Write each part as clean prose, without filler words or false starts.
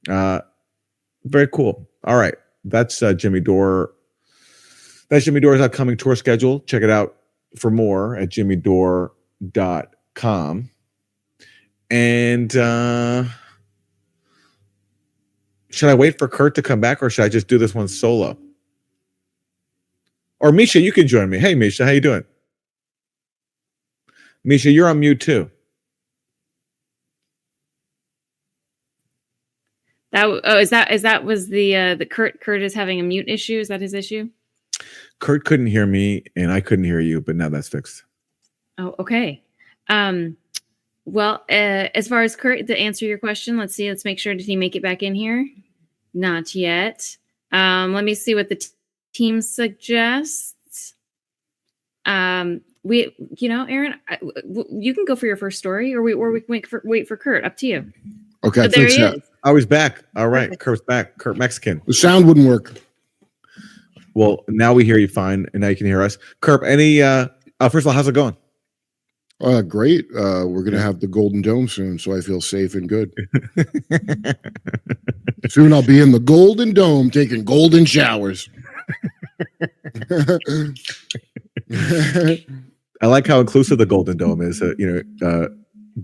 Very cool. All right. That's Jimmy Dore. That's Jimmy Dore's upcoming tour schedule. Check it out for more at jimmydore.com. And should I wait for Kurt to come back, or should I just do this one solo? Or Misha, you can join me. Hey, Misha, how you doing? Misha, you're on mute too. Is that was the Kurt is having a mute issue? Is that his issue? Kurt couldn't hear me and I couldn't hear you, but now that's fixed. Oh, okay. Well, as far as Kurt, to answer your question, let's make sure, did he make it back in here? Not yet. Let me see what the team suggests. Aaron, you can go for your first story, or we can wait for Kurt. Up to you. Okay, but there he is. Oh, he's back. All right, okay. Kurt's back. Kurt Mexican. The sound wouldn't work. Well, now we hear you fine, and now you can hear us. Kurt, any? First of all, how's it going? Great. We're going to have the Golden Dome soon, so I feel safe and good. Soon I'll be in the Golden Dome taking golden showers. I like how inclusive the Golden Dome is.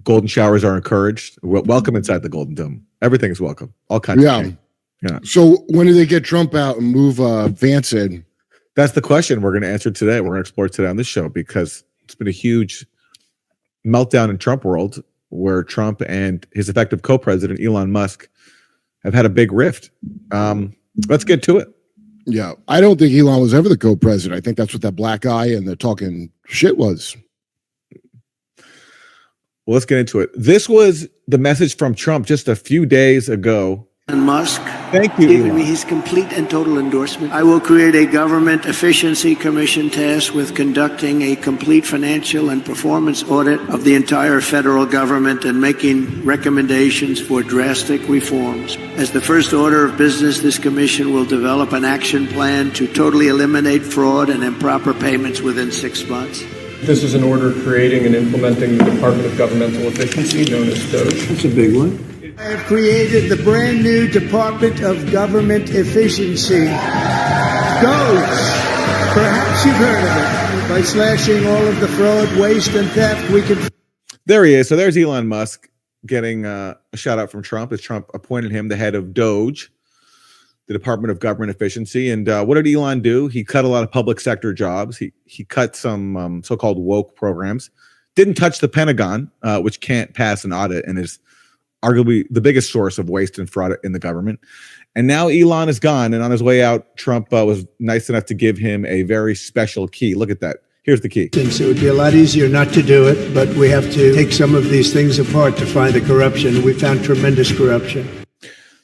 Golden showers are encouraged. Welcome inside the Golden Dome. Everything is welcome. All kinds of things. Yeah. So when do they get Trump out and move Vance in? That's the question we're going to answer today. We're going to explore today on this show, because it's been a huge meltdown in Trump world, where Trump and his effective co-president Elon Musk have had a big rift. Let's get to it. Yeah, I don't think Elon was ever the co-president. I think that's what that black eye and the talking shit was. Well, let's get into it. This was the message from Trump just a few days ago. And Musk, thank you, giving me his complete and total endorsement. I will create a government efficiency commission tasked with conducting a complete financial and performance audit of the entire federal government and making recommendations for drastic reforms. As the first order of business, this commission will develop an action plan to totally eliminate fraud and improper payments within 6 months. This is an order creating and implementing the Department of Governmental Efficiency, known as DOGE. That's a big one. I have created the brand new Department of Government Efficiency, DOGE. Perhaps you've heard of it. By slashing all of the fraud, waste, and theft, we can... There he is. So there's Elon Musk getting a shout out from Trump, as Trump appointed him the head of DOGE, the Department of Government Efficiency. And what did Elon do? He cut a lot of public sector jobs. He cut some so-called woke programs. Didn't touch the Pentagon, which can't pass an audit and is arguably the biggest source of waste and fraud in the government. And now Elon is gone, and on his way out, Trump was nice enough to give him a very special key. Look at that. Here's the key. It would be a lot easier not to do it, but we have to take some of these things apart to find the corruption. We found tremendous corruption.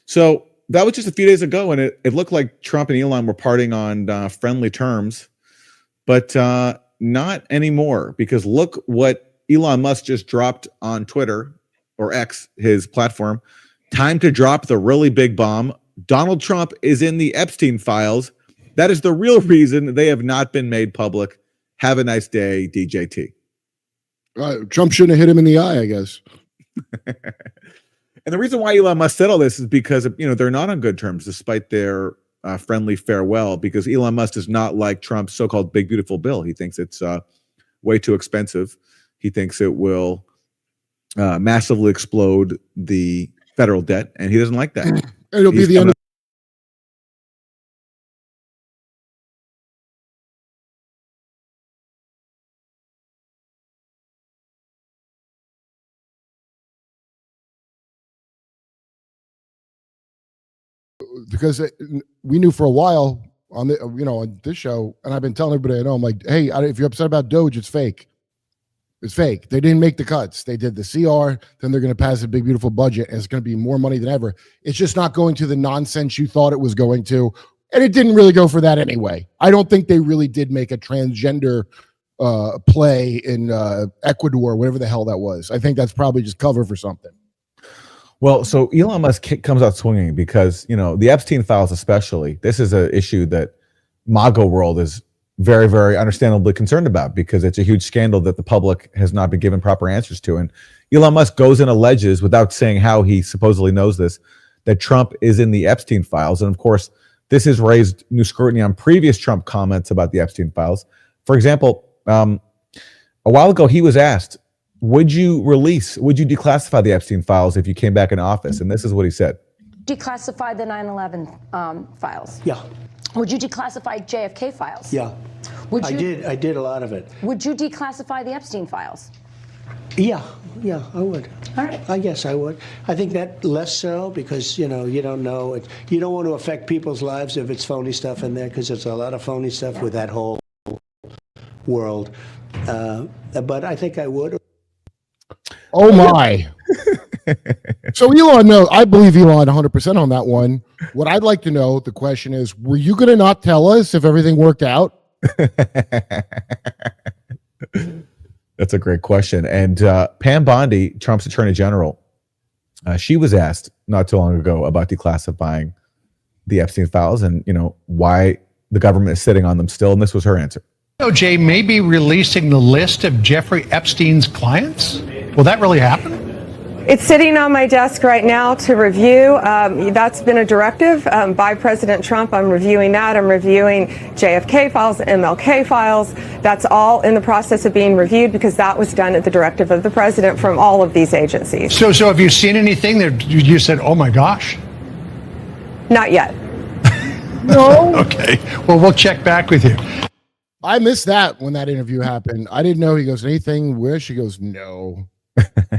So that was just a few days ago, and it looked like Trump and Elon were parting on friendly terms, but not anymore, because look what Elon Musk just dropped on Twitter, or X, his platform. Time to drop the really big bomb. Donald Trump is in the Epstein files. That is the real reason they have not been made public. Have a nice day, DJT. Trump shouldn't have hit him in the eye, I guess. And the reason why Elon Musk said all this is because, they're not on good terms, despite their friendly farewell, because Elon Musk does not like Trump's so-called big, beautiful bill. He thinks it's way too expensive. He thinks it will massively explode the federal debt, and he doesn't like that. It'll be the end of because we knew for a while on the on this show, and I've been telling everybody I know, I'm like, hey, if you're upset about Doge, it's fake. It's fake. They didn't make the cuts. They did the CR. Then they're going to pass a big, beautiful budget, and it's going to be more money than ever. It's just not going to the nonsense you thought it was going to, and it didn't really go for that anyway. I don't think they really did make a transgender play in Ecuador, whatever the hell that was. I think that's probably just cover for something. Well, so Elon Musk comes out swinging because, the Epstein files especially, this is an issue that MAGA world is very, very understandably concerned about, because it's a huge scandal that the public has not been given proper answers to. And Elon Musk goes and alleges, without saying how he supposedly knows this, that Trump is in the Epstein files. And of course, this has raised new scrutiny on previous Trump comments about the Epstein files. For example, a while ago, he was asked, would you declassify the Epstein files if you came back in office? And this is what he said. Declassify the 9/11 files? Yeah. Would you declassify JFK files? Yeah. I did a lot of it. Would you declassify the Epstein files? Yeah, I would. All right. I guess I would. I think that less so because, you don't know. You don't want to affect people's lives if it's phony stuff in there because there's a lot of phony stuff with that whole world. But I think I would. Oh, my. So Elon, no, I believe Elon 100% on that one. What I'd like to know, the question is, were you going to not tell us if everything worked out? That's a great question. And Pam Bondi, Trump's attorney general, she was asked not too long ago about declassifying the Epstein files and, why the government is sitting on them still. And this was her answer. DOJ may be releasing the list of Jeffrey Epstein's clients. Will that really happen? It's sitting on my desk right now to review. That's been a directive by President Trump. I'm reviewing that. I'm reviewing JFK files, MLK files. That's all in the process of being reviewed because that was done at the directive of the president from all of these agencies. So have you seen anything that you said, oh my gosh? Not yet. No. Okay. Well, we'll check back with you. I missed that when that interview happened. I didn't know. He goes, anything wish? She goes, no.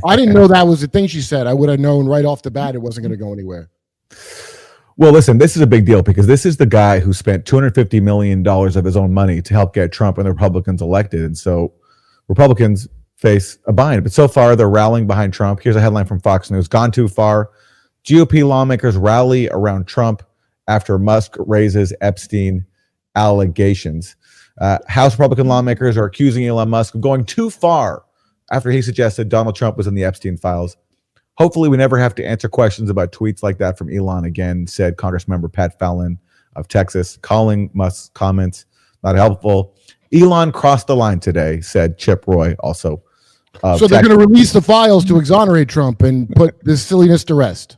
I didn't know that was the thing she said. I would have known right off the bat it wasn't going to go anywhere. Well, listen, this is a big deal because this is the guy who spent $250 million of his own money to help get Trump and the Republicans elected. And so Republicans face a bind. But so far, they're rallying behind Trump. Here's a headline from Fox News. Gone too far. GOP lawmakers rally around Trump after Musk raises Epstein allegations. House Republican lawmakers are accusing Elon Musk of going too far after he suggested Donald Trump was in the Epstein files. Hopefully, we never have to answer questions about tweets like that from Elon again, said Congressmember Pat Fallon of Texas, calling Musk's comments not helpful. Elon crossed the line today, said Chip Roy, also. So they're going to release the files to exonerate Trump and put this silliness to rest.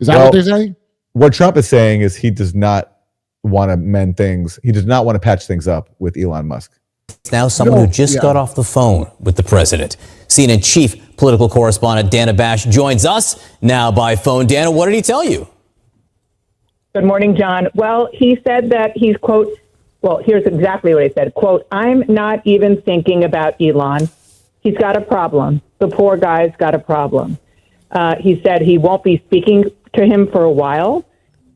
Is that what they're saying? What Trump is saying is he does not want to mend things. He does not want to patch things up with Elon Musk. Now someone who just got off the phone with the president. CNN chief political correspondent Dana Bash joins us now by phone. Dana, what did he tell you? Good morning, John. Well, he said that he's, quote, well, here's exactly what he said, quote, I'm not even thinking about Elon. He's got a problem. The poor guy's got a problem. He said he won't be speaking to him for a while,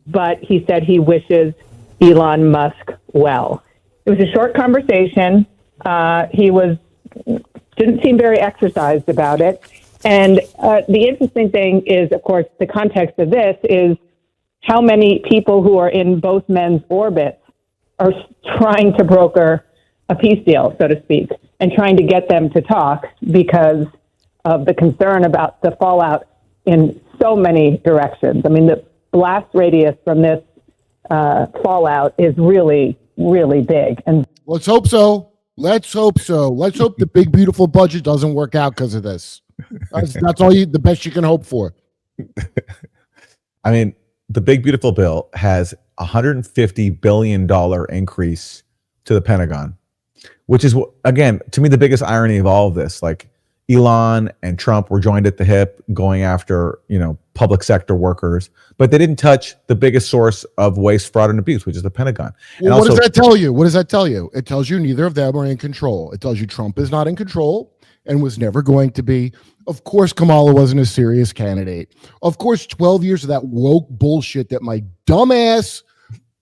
but he said he wishes Elon Musk well. It was a short conversation. He didn't seem very exercised about it. And the interesting thing is, of course, the context of this is how many people who are in both men's orbits are trying to broker a peace deal, so to speak, and trying to get them to talk because of the concern about the fallout in so many directions. I mean, the blast radius from this fallout is really, really big. And let's hope so. Let's hope so. Let's hope the big, beautiful budget doesn't work out because of this. That's all the best you can hope for. I mean, the big, beautiful bill has $150 billion increase to the Pentagon, which is, again, to me, the biggest irony of all of this. Like, Elon and Trump were joined at the hip going after, public sector workers, but they didn't touch the biggest source of waste, fraud, and abuse, which is the Pentagon. Well, and what does that tell you? What does that tell you? It tells you neither of them are in control. It tells you Trump is not in control and was never going to be. Of course, Kamala wasn't a serious candidate. Of course, 12 years of that woke bullshit that my dumbass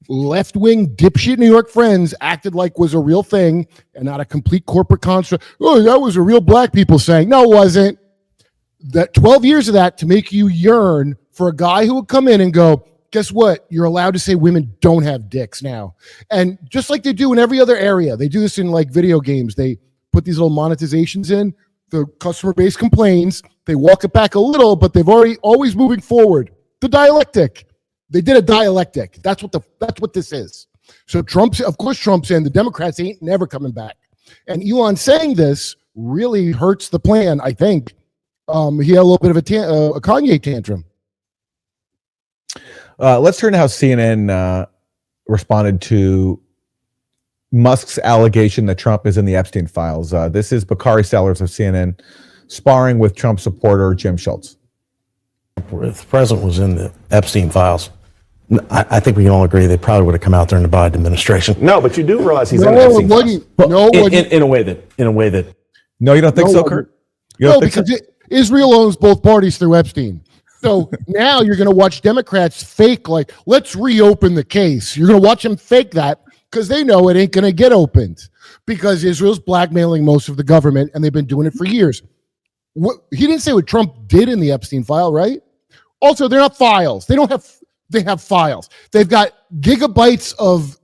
left-wing dipshit New York friends acted like was a real thing and not a complete corporate construct. Oh, that was a real black people saying. No, it wasn't. That 12 years of that to make you yearn for a guy who would come in and go, guess what? You're allowed to say women don't have dicks now. And just like they do in every other area, they do this in like video games. They put these little monetizations in. The customer base complains. They walk it back a little, but they've always moving forward. The dialectic. They did a dialectic. That's what this is. So Trump's saying the Democrats ain't never coming back. And Elon saying this really hurts the plan, I think. He had a little bit of a Kanye tantrum. Let's turn to how CNN responded to Musk's allegation that Trump is in the Epstein files. This is Bakari Sellers of CNN sparring with Trump supporter Jim Schultz. If the president was in the Epstein files, I think we can all agree they probably would have come out during the Biden administration. No, but you do realize he's in the Epstein files. In a way that. No, you don't think so, Kurt? No, because Israel owns both parties through Epstein. So now you're going to watch Democrats fake, like, let's reopen the case. You're going to watch them fake that because they know it ain't going to get opened because Israel's blackmailing most of the government, and they've been doing it for years. He didn't say what Trump did in the Epstein file, right? Also, they're not files. They have files. They've got gigabytes of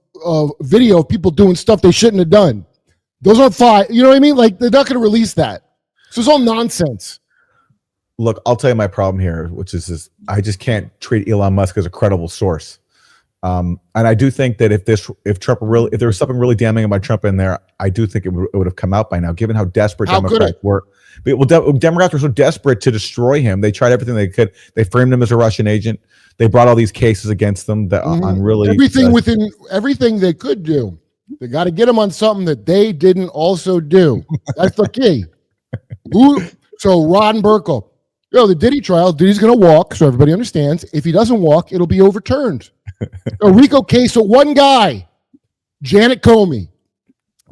video of people doing stuff they shouldn't have done. Those aren't files. You know what I mean? Like, they're not going to release that. So it's all nonsense. Look, I'll tell you my problem here, which is this: I just can't treat Elon Musk as a credible source. And I do think that if there was something really damning about Trump in there, I do think it would have come out by now, given how desperate Democrats were. Well, Democrats were so desperate to destroy him. They tried everything they could. They framed him as a Russian agent. They brought all these cases against them that on really everything they could do. They got to get him on something that they didn't also do. That's the key. So Ron Burkle, the Diddy trial, Diddy's going to walk, so everybody understands. If he doesn't walk, it'll be overturned. A RICO case of one guy, Janet Comey.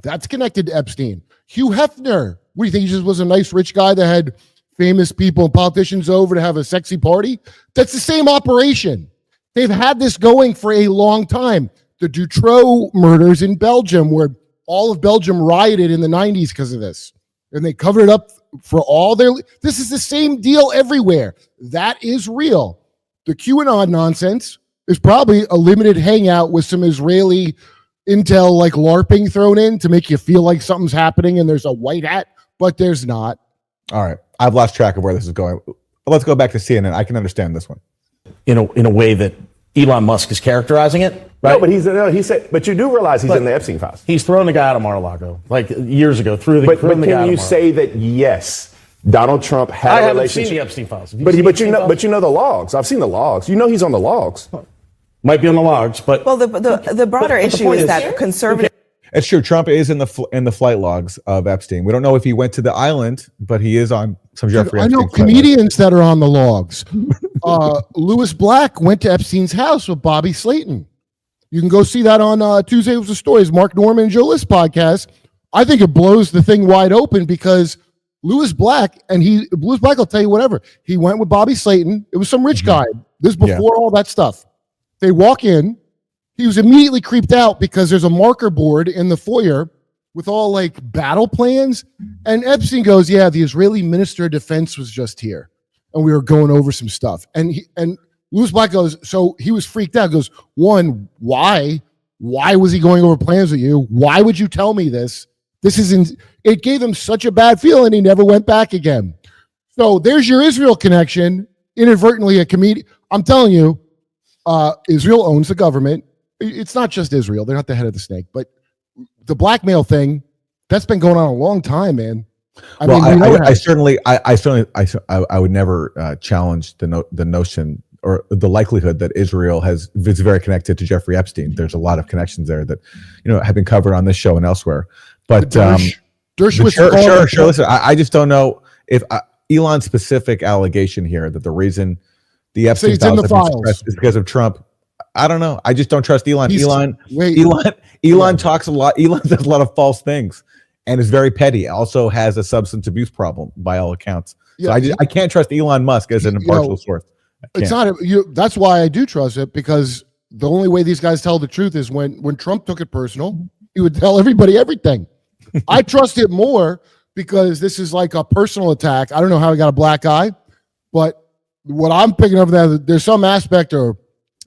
That's connected to Epstein. Hugh Hefner. What do you think? He just was a nice rich guy that had famous people and politicians over to have a sexy party? That's the same operation. They've had this going for a long time. The Dutroux murders in Belgium, where all of Belgium rioted in the 90s because of this. And they covered it up for all their... This is the same deal everywhere. That is real. The QAnon nonsense is probably a limited hangout with some Israeli intel like LARPing thrown in to make you feel like something's happening and there's a white hat, but there's not. All right. I've lost track of where this is going. Let's go back to CNN. I can understand this one. In a way that Elon Musk is characterizing it, right? No, he said, but you do realize he's in the Epstein files. He's thrown the guy out of Mar-a-Lago like years ago. But can you say that yes, Donald Trump had a relationship? I haven't seen the Epstein files. But you know the logs. I've seen the logs. You know he's on the logs. Might be on the logs, but the broader issue is that conservative. It's true. Trump is in the flight logs of Epstein. We don't know if he went to the island, but he is on some Jeffrey Epstein. I know comedians that are on the logs. Louis Black went to Epstein's house with Bobby Slayton. You can go see that on Tuesday with the Stories, Mark Norman and Joe List podcast. I think it blows the thing wide open because Louis Black will tell you whatever. He went with Bobby Slayton. It was some rich guy. This is before all that stuff. They walk in. He was immediately creeped out because there's a marker board in the foyer with all like battle plans. And Epstein goes, yeah, the Israeli Minister of Defense was just here. And we were going over some stuff. And Louis Black goes, so he was freaked out. Goes, one, why? Why was he going over plans with you? Why would you tell me this? It gave him such a bad feeling he never went back again. So there's your Israel connection, inadvertently a comedian. I'm telling you, Israel owns the government. It's not just Israel. They're not the head of the snake, but the blackmail thing, that's been going on a long time, man. I would never challenge the notion or the likelihood that Israel is very connected to Jeffrey Epstein. There's a lot of connections there that, have been covered on this show and elsewhere. But sure. Listen, I just don't know if Elon's specific allegation here that the reason the Epstein files is because of Trump. I don't know. I just don't trust Elon. Elon talks a lot. Elon does a lot of false things and is very petty. Also has a substance abuse problem by all accounts. So I can't trust Elon Musk as an impartial source. It's not. That's why I do trust it, because the only way these guys tell the truth is when Trump took it personal, he would tell everybody everything. I trust it more because this is like a personal attack. I don't know how he got a black eye, but what I'm picking up that there's some aspect, or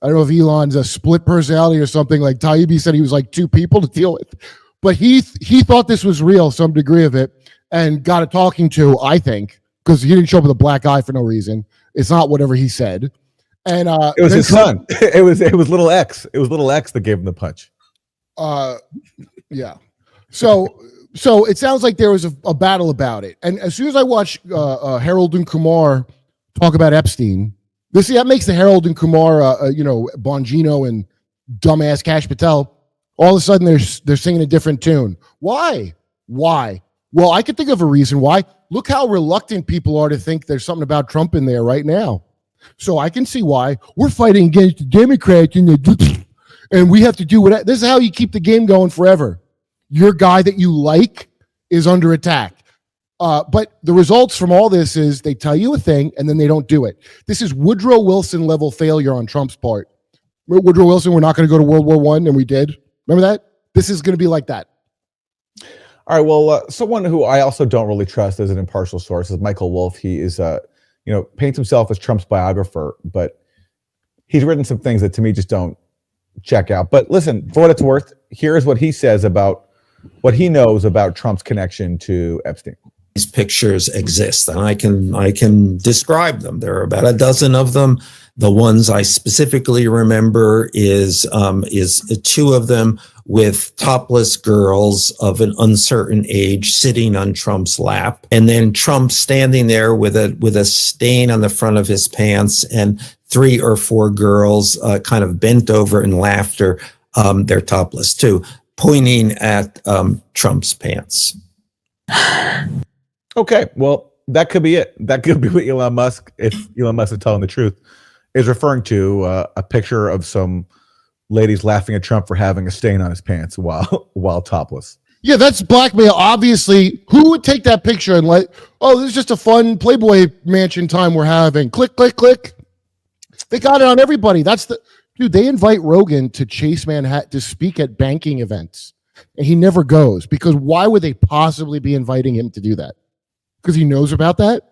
I don't know if Elon's a split personality or something. Like Taibbi said, he was like two people to deal with, but he thought this was real, some degree of it, and got a talking to, I think, because he didn't show up with a black eye for no reason. It's not whatever he said. And it was his son. It was little X. It was little X that gave him the punch. Yeah. So it sounds like there was a battle about it. And as soon as I watch Harold and Kumar talk about Epstein, That makes the Harold and Kumar, Bongino and dumbass Kash Patel. All of a sudden, they're singing a different tune. Why? Well, I could think of a reason why. Look how reluctant people are to think there's something about Trump in there right now. So I can see why we're fighting against the Democrats and we have to do what. This is how you keep the game going forever. Your guy that you like is under attack. But the results from all this is they tell you a thing and then they don't do it. This is Woodrow Wilson level failure on Trump's part. Woodrow Wilson, we're not going to go to World War I, and we did. Remember that? This is going to be like that. All right. Well, someone who I also don't really trust as an impartial source is Michael Wolff. He is, paints himself as Trump's biographer, but he's written some things that to me just don't check out. But listen, for what it's worth, here's what he says about what he knows about Trump's connection to Epstein. These pictures exist, and I can describe them. There are about a dozen of them. The ones I specifically remember is two of them with topless girls of an uncertain age sitting on Trump's lap, and then Trump standing there with a stain on the front of his pants, and 3 or 4 girls kind of bent over in laughter. They're topless too, pointing at Trump's pants. Okay, well, that could be it. That could be what Elon Musk, if Elon Musk is telling the truth, is referring to a picture of some ladies laughing at Trump for having a stain on his pants while topless. Yeah, that's blackmail. Obviously, who would take that picture and this is just a fun Playboy Mansion time we're having. Click, click, click. They got it on everybody. Dude, they invite Rogan to Chase Manhattan to speak at banking events, and he never goes because why would they possibly be inviting him to do that? Because he knows about that?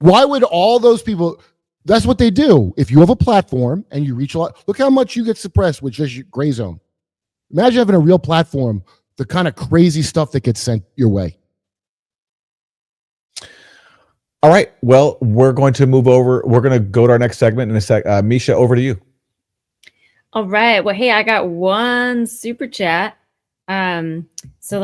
Why would all those people? That's what they do. If you have a platform and you reach a lot, look how much you get suppressed with just Gray Zone. Imagine having a real platform, the kind of crazy stuff that gets sent your way. All right. Well, we're going to move over. We're going to go to our next segment in a sec. Misha, over to you. All right. Well, hey, I got one super chat. So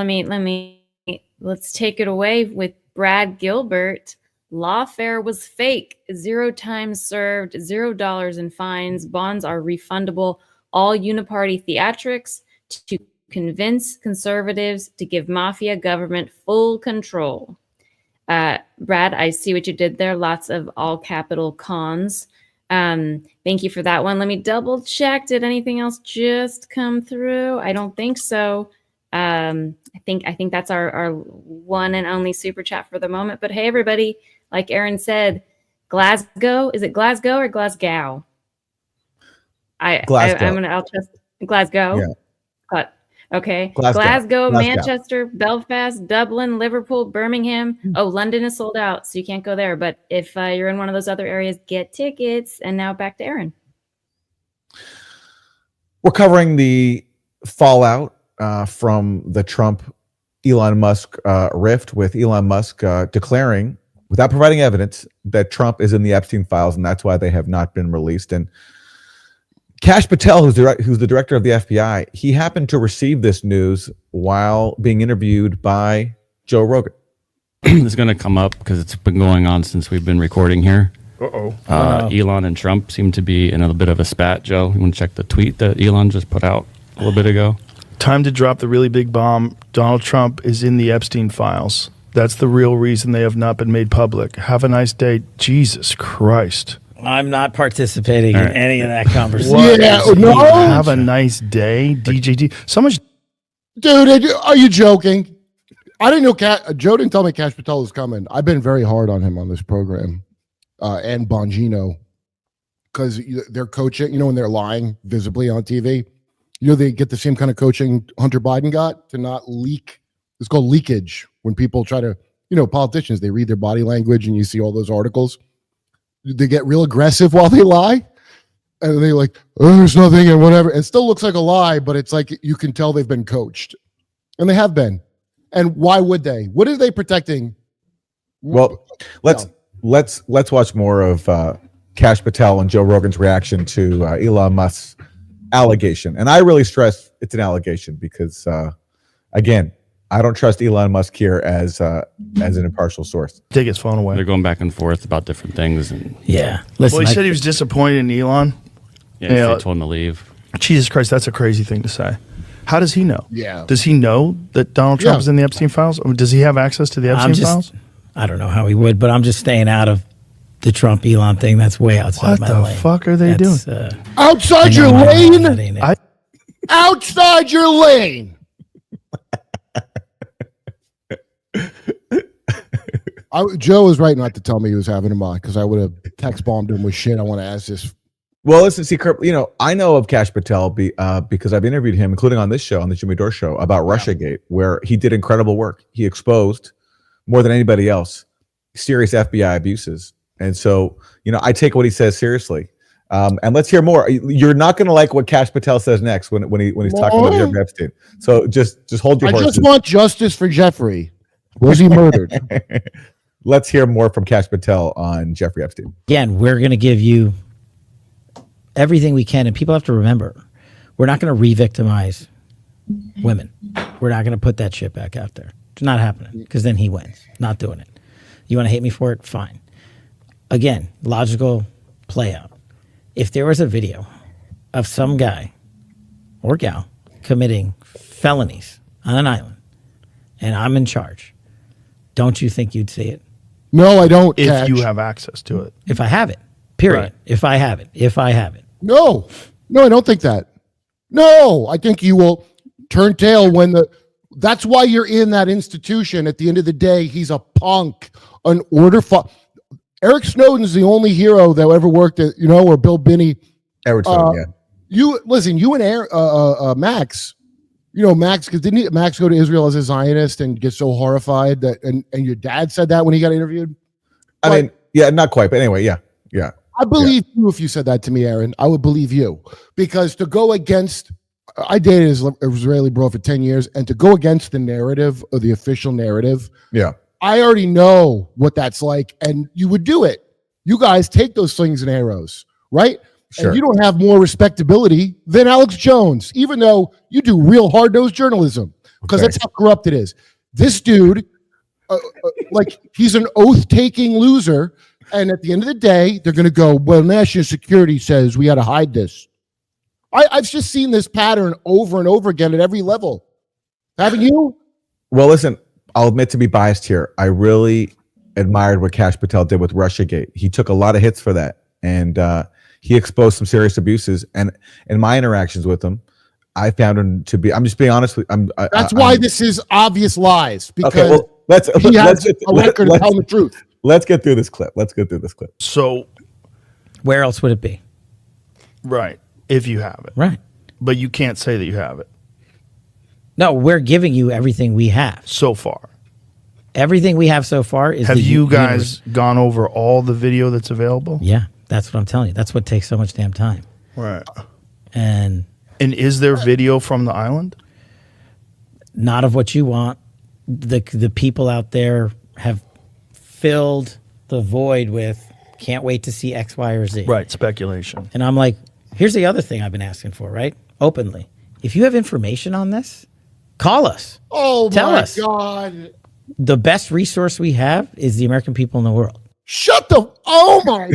let's take it away with Brad Gilbert. Lawfare was fake. 0 time served, $0 in fines. Bonds are refundable. All uniparty theatrics to convince conservatives to give mafia government full control. Brad, I see what you did there. Lots of all capital cons. Thank you for that one. Let me double check. Did anything else just come through? I don't think so. I think that's our one and only super chat for the moment. But hey, everybody, like Aaron said, Glasgow. Is it Glasgow or Glasgow? I'll trust Glasgow. Yeah. Okay. Glasgow. Manchester, Belfast, Dublin, Liverpool, Birmingham. Oh, London is sold out, so you can't go there. But if you're in one of those other areas, get tickets. And now back to Aaron. We're covering the fallout from the Trump-Elon Musk rift, with Elon Musk declaring, without providing evidence, that Trump is in the Epstein files, and that's why they have not been released. And Kash Patel, who's the director of the FBI, he happened to receive this news while being interviewed by Joe Rogan. It's going to come up because it's been going on since we've been recording here. Elon and Trump seem to be in a bit of a spat. Joe, you want to check the tweet that Elon just put out a little bit ago? Time to drop the really big bomb. Donald Trump is in the Epstein files. That's the real reason they have not been made public. Have a nice day. Jesus Christ. I'm not participating in any of that conversation. Have a nice day, DJD. Dude, are you joking? I didn't know Joe didn't tell me Kash Patel was coming. I've been very hard on him on this program, and Bongino, because they're coaching. When they're lying visibly on TV, they get the same kind of coaching Hunter Biden got to not leak. It's called leakage. When people try to, politicians, they read their body language, and you see all those articles. They get real aggressive while they lie, and they're like, "Oh, there's nothing," and whatever. It still looks like a lie, but it's like you can tell they've been coached, and they have been. And why would they? What are they protecting? Well, let's watch more of Kash Patel and Joe Rogan's reaction to Elon Musk's allegation. And I really stress it's an allegation because, again, I don't trust Elon Musk here as an impartial source. Take his phone away. They're going back and forth about different things, and Yeah. Well, he said he was disappointed in Elon. yeah, they told him to leave. Jesus Christ, that's a crazy thing to say. How does he know? Yeah. Does he know that Donald Trump is in the Epstein files? Or does he have access to the Epstein files? I don't know how he would, but I'm just staying out of the Trump Elon thing. That's way outside What my the lane. fuck are they doing? Outside your That lane. ain't it. Outside your lane. Joe was right not to tell me he was having him on because I would have text bombed him with shit. I want to ask this. Well, listen, see, Kurt, I know of Kash Patel because I've interviewed him, including on this show, on the Jimmy Dore Show, about Russiagate, where he did incredible work. He exposed, more than anybody else, serious FBI abuses. And so, I take what he says seriously. And let's hear more. You're not going to like what Kash Patel says next when he's talking about Jeffrey Epstein. So just hold your horses. I just want justice for Jeffrey. Was he murdered? Let's hear more from Kash Patel on Jeffrey Epstein. Again, we're going to give you everything we can. And people have to remember, we're not going to re-victimize women. We're not going to put that shit back out there. It's not happening because then he wins. Not doing it. You want to hate me for it? Fine. Again, logical play out. If there was a video of some guy or gal committing felonies on an island and I'm in charge, don't you think you'd see it? No, I don't. If Cash. you have access to it. If I have it, period. Right. If I have it. No, I don't think that. No, I think you will turn tail that's why you're in that institution. At the end of the day, he's a punk, an order. Eric Snowden's the only hero that ever worked at, or Bill Binney. Eric Snowden, You and Max, Max, because didn't Max go to Israel as a Zionist and get so horrified that, and your dad said that when he got interviewed? I mean, yeah, not quite, but anyway, yeah. I believe you if you said that to me, Aaron. I would believe you because to go against, I dated an Israeli bro for 10 years, and to go against the narrative or the official narrative, yeah, I already know what that's like, and you would do it. You guys take those slings and arrows, right? Sure. And you don't have more respectability than Alex Jones, even though you do real hard-nosed journalism, because that's how corrupt it is. This dude, he's an oath-taking loser, and at the end of the day, they're going to go, well, national security says we got to hide this. I've just seen this pattern over and over again at every level. Haven't you? Well, listen, I'll admit to be biased here. I really admired what Kash Patel did with Russiagate. He took a lot of hits for that, and he exposed some serious abuses. And in my interactions with him, I found him to be. I'm just being honest with. That's why this is obvious lies. Because okay, well, let's he has a record of telling the truth. Let's get through this clip. So, where else would it be? Right, if you have it. Right, but you can't say that you have it. No, we're giving you everything we have so far. Everything we have so far is. Have you guys gone over all the video that's available? Yeah, that's what I'm telling you. That's what takes so much damn time. Right. And is there video from the island? Not of what you want. The people out there have filled the void with can't wait to see X, Y, or Z. Right, speculation. And I'm like, here's the other thing I've been asking for, right? Openly. If you have information on this, call us. Oh, Tell my us. God. The best resource we have is the American people in the world. Shut the. Oh, my.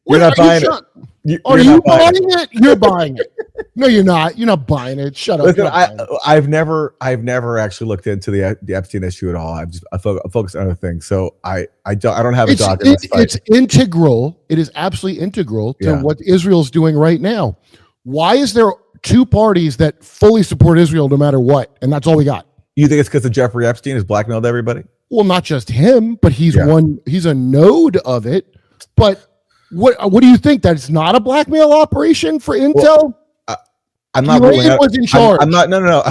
You're not buying it. Are you buying it? You're buying it. No, you're not. You're not buying it. Shut up. Listen, I've never actually looked into the Epstein issue at all. I focused on other things. So I don't have a dog in this fight. It's integral. It is absolutely integral to what Israel's doing right now. Why is there two parties that fully support Israel no matter what? And that's all we got. You think it's because of Jeffrey Epstein has blackmailed everybody? Well, not just him, but he's a node of it. But what do you think? That it's not a blackmail operation for Intel? Well, I'm not ruling out. Was in charge. I'm not. No.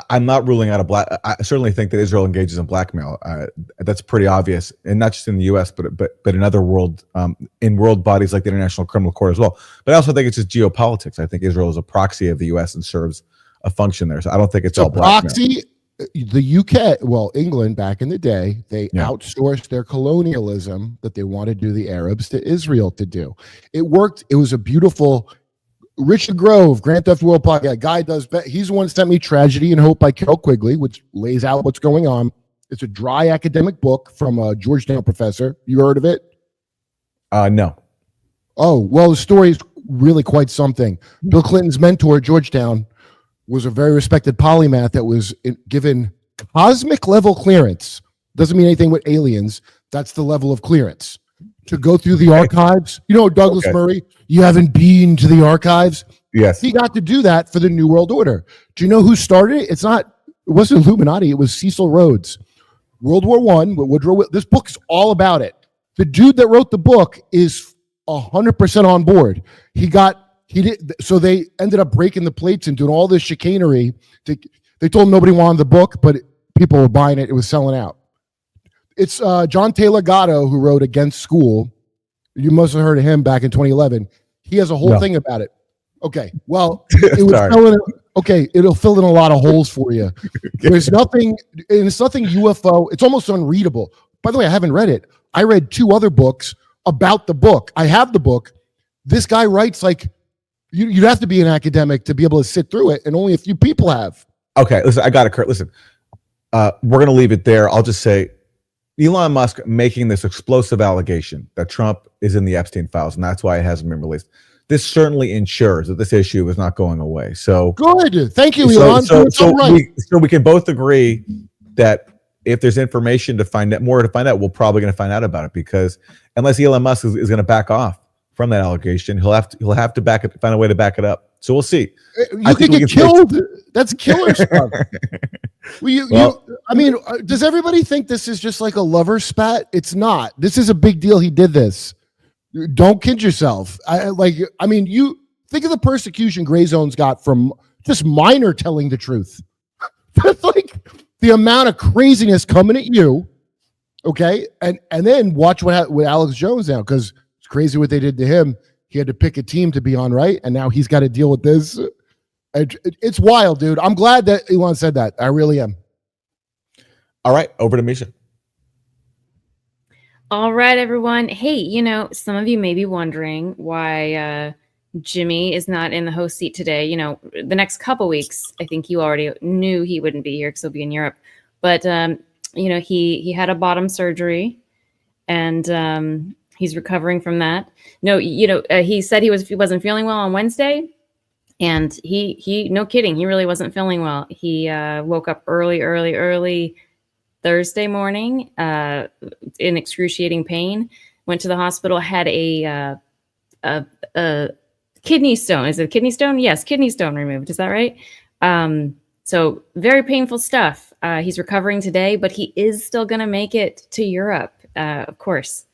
I'm not ruling out I certainly think that Israel engages in blackmail. That's pretty obvious, and not just in the U.S., but in other world bodies like the International Criminal Court as well. But I also think it's just geopolitics. I think Israel is a proxy of the U.S. and serves a function there. So I don't think it's all blackmail. Proxy. The UK, well, England back in the day, they outsourced their colonialism that they wanted to do the Arabs to Israel to do. It worked. It was a beautiful Richard Grove, Grand Theft World podcast. Guy does. He's the one that sent me Tragedy and Hope by Carol Quigley, which lays out what's going on. It's a dry academic book from a Georgetown professor. You heard of it? No. Oh, well, the story is really quite something. Bill Clinton's mentor at Georgetown was a very respected polymath that was given cosmic level clearance. Doesn't mean anything with aliens. That's the level of clearance to go through the archives. You know, Douglas Murray, you haven't been to the archives. Yes. He got to do that for the New World Order. Do you know who started it? It wasn't Illuminati. It was Cecil Rhodes. World War I, Woodrow. This book is all about it. The dude that wrote the book is 100% on board. So they ended up breaking the plates and doing all this chicanery. They told him nobody wanted the book, but people were buying it. It was selling out. It's John Taylor Gatto who wrote Against School. You must have heard of him back in 2011. He has a whole thing about it. Okay, well, it was it'll fill in a lot of holes for you. There's nothing, and it's nothing UFO. It's almost unreadable. By the way, I haven't read it. I read 2 other books about the book. I have the book. This guy writes like you'd have to be an academic to be able to sit through it, and only a few people have. Okay, listen, I got it, Kurt. Listen, we're going to leave it there. I'll just say Elon Musk making this explosive allegation that Trump is in the Epstein files, and that's why it hasn't been released. This certainly ensures that this issue is not going away. So good. Thank you, Elon. So we can both agree that if there's information to find out, we're probably going to find out about it, because unless Elon Musk is going to back off from that allegation, he'll have to find a way to back it up. So we'll see. You could get killed. That's killer stuff. Does everybody think this is just like a lover spat? It's not. This is a big deal. He did this. Don't kid yourself. You think of the persecution Gray Zone's got from just minor telling the truth. That's like the amount of craziness coming at you. Okay, and then watch what happened with Alex Jones now, because it's crazy what they did to him. He had to pick a team to be on, right? And now he's got to deal with this. It's wild, dude. I'm glad that Elon said that. I really am. All right, over to Misha. All right, everyone. Hey, some of you may be wondering why Jimmy is not in the host seat today. The next couple weeks, I think you already knew he wouldn't be here because he'll be in Europe. But, he had a bottom surgery, and he's recovering from that. No, he said he wasn't feeling well on Wednesday, and he no kidding, he really wasn't feeling well. He woke up early Thursday morning in excruciating pain, went to the hospital, had a kidney stone. Is it a kidney stone? Yes, kidney stone removed. Is that right? So very painful stuff. He's recovering today, but he is still going to make it to Europe. Of course,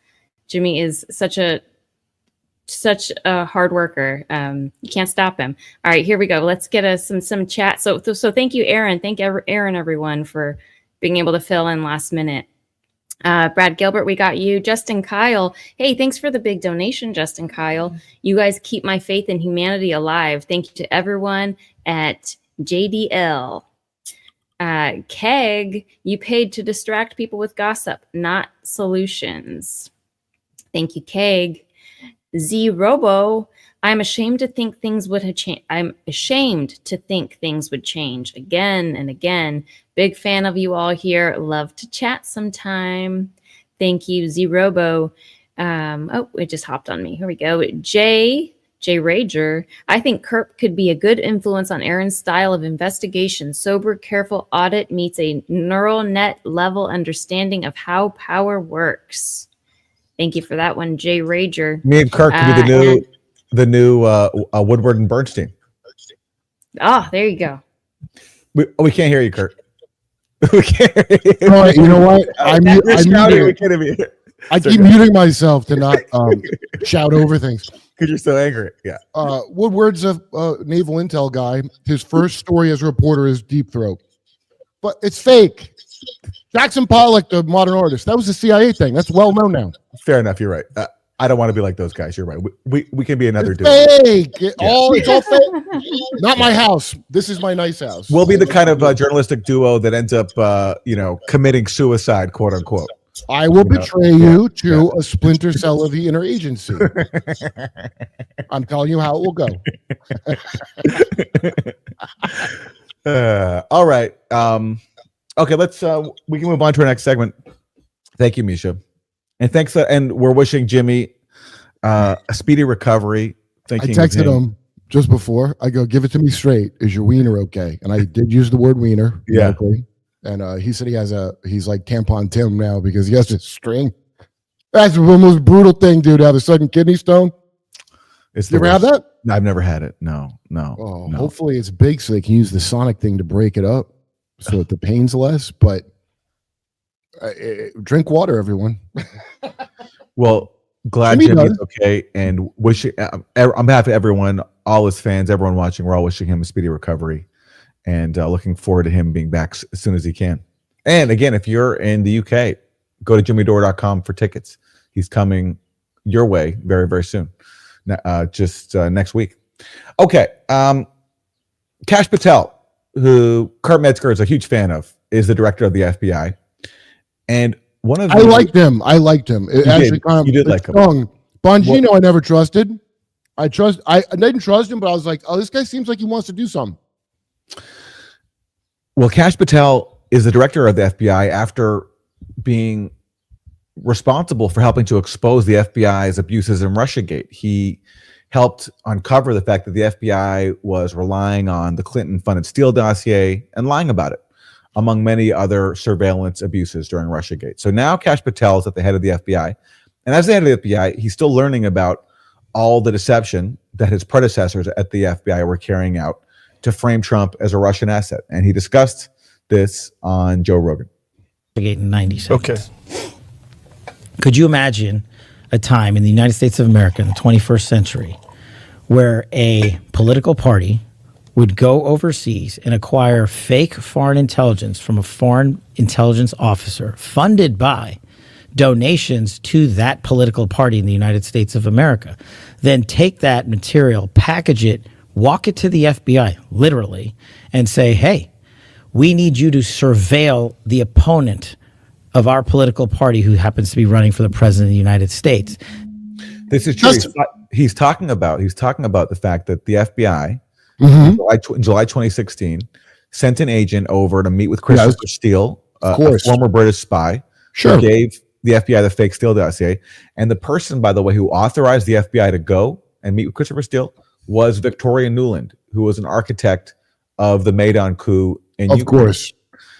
Jimmy is such a hard worker. You can't stop him. All right, here we go. Let's get some chat. So thank you, Aaron. Thank Aaron, everyone, for being able to fill in last minute. Brad Gilbert, we got you. Justin Kyle. Hey, thanks for the big donation, Justin Kyle. You guys keep my faith in humanity alive. Thank you to everyone at JDL. Keg, you paid to distract people with gossip, not solutions. Thank you, Keg. Z Robo, I'm ashamed to think things would have changed. I'm ashamed to think things would change again and again. Big fan of you all here. Love to chat sometime. Thank you, Z Robo. It just hopped on me. Here we go. J Rager. I think Kirk could be a good influence on Aaron's style of investigation. Sober, careful audit meets a neural net level understanding of how power works. Thank you for that one, Jay Rager. Me and Kirk could be the new Woodward and Bernstein. Oh, there you go. We can't hear you, Kirk. We can't hear you. All right, you know what? I keep muting myself to not shout over things. Because you're so angry. Yeah. Woodward's a naval intel guy. His first story as a reporter is Deep Throat. But it's fake. Jackson Pollock, the modern artist, that was a CIA thing. That's well known now. Fair enough. You're right. I don't want to be like those guys. You're right. We can be another dude. Fake. It's all fake. Not my house. This is my nice house. We'll be the kind of journalistic duo that ends up, committing suicide, quote unquote. I will betray you to a splinter cell of the interagency. I'm telling you how it will go. All right. Okay, let's we can move on to our next segment. Thank you, Misha. And thanks and we're wishing Jimmy a speedy recovery. I texted him just before. I go, give it to me straight. Is your wiener okay? And I did use the word wiener. Yeah. Medically. And he said he's like tampon Tim now because he has a string. That's the most brutal thing, dude, to have a sudden kidney stone. You ever have that? No, I've never had it. No. Oh, no. Hopefully it's big so they can use the sonic thing to break it up so that the pain's less. But drink water, everyone. Well, glad Jimmy's okay, and wishing on behalf of everyone, all his fans, everyone watching, we're all wishing him a speedy recovery. And looking forward to him being back as soon as he can. And again, if you're in the UK, go to jimmydore.com for tickets. He's coming your way very, very soon, just next week. Okay. Kash Patel, who Kurt Metzger is a huge fan of, is the director of the FBI. And one of I liked him. It actually you did like him. Bongino, I never trusted. I didn't trust him, but I was like, oh, this guy seems like he wants to do something. Well, Kash Patel is the director of the FBI after being responsible for helping to expose the FBI's abuses in Russiagate. He helped uncover the fact that the FBI was relying on the Clinton-funded Steele dossier and lying about it, among many other surveillance abuses during Russiagate. So now Kash Patel is at the head of the FBI. And as the head of the FBI, he's still learning about all the deception that his predecessors at the FBI were carrying out to frame Trump as a Russian asset. And he discussed this on Joe Rogan. In 90 seconds. Okay. Could you imagine a time in the United States of America in the 21st century where a political party would go overseas and acquire fake foreign intelligence from a foreign intelligence officer funded by donations to that political party in the United States of America, then take that material, package it, walk it to the FBI, literally, and say, hey, we need you to surveil the opponent of our political party who happens to be running for the president of the United States. This is true. He's talking about the fact that the FBI in July 2016 sent an agent over to meet with Christopher Steele, a former British spy, who gave the FBI the fake Steele dossier. And the person, by the way, who authorized the FBI to go and meet with Christopher Steele was Victoria Nuland, who was an architect of the Maidan coup in Ukraine. Of course.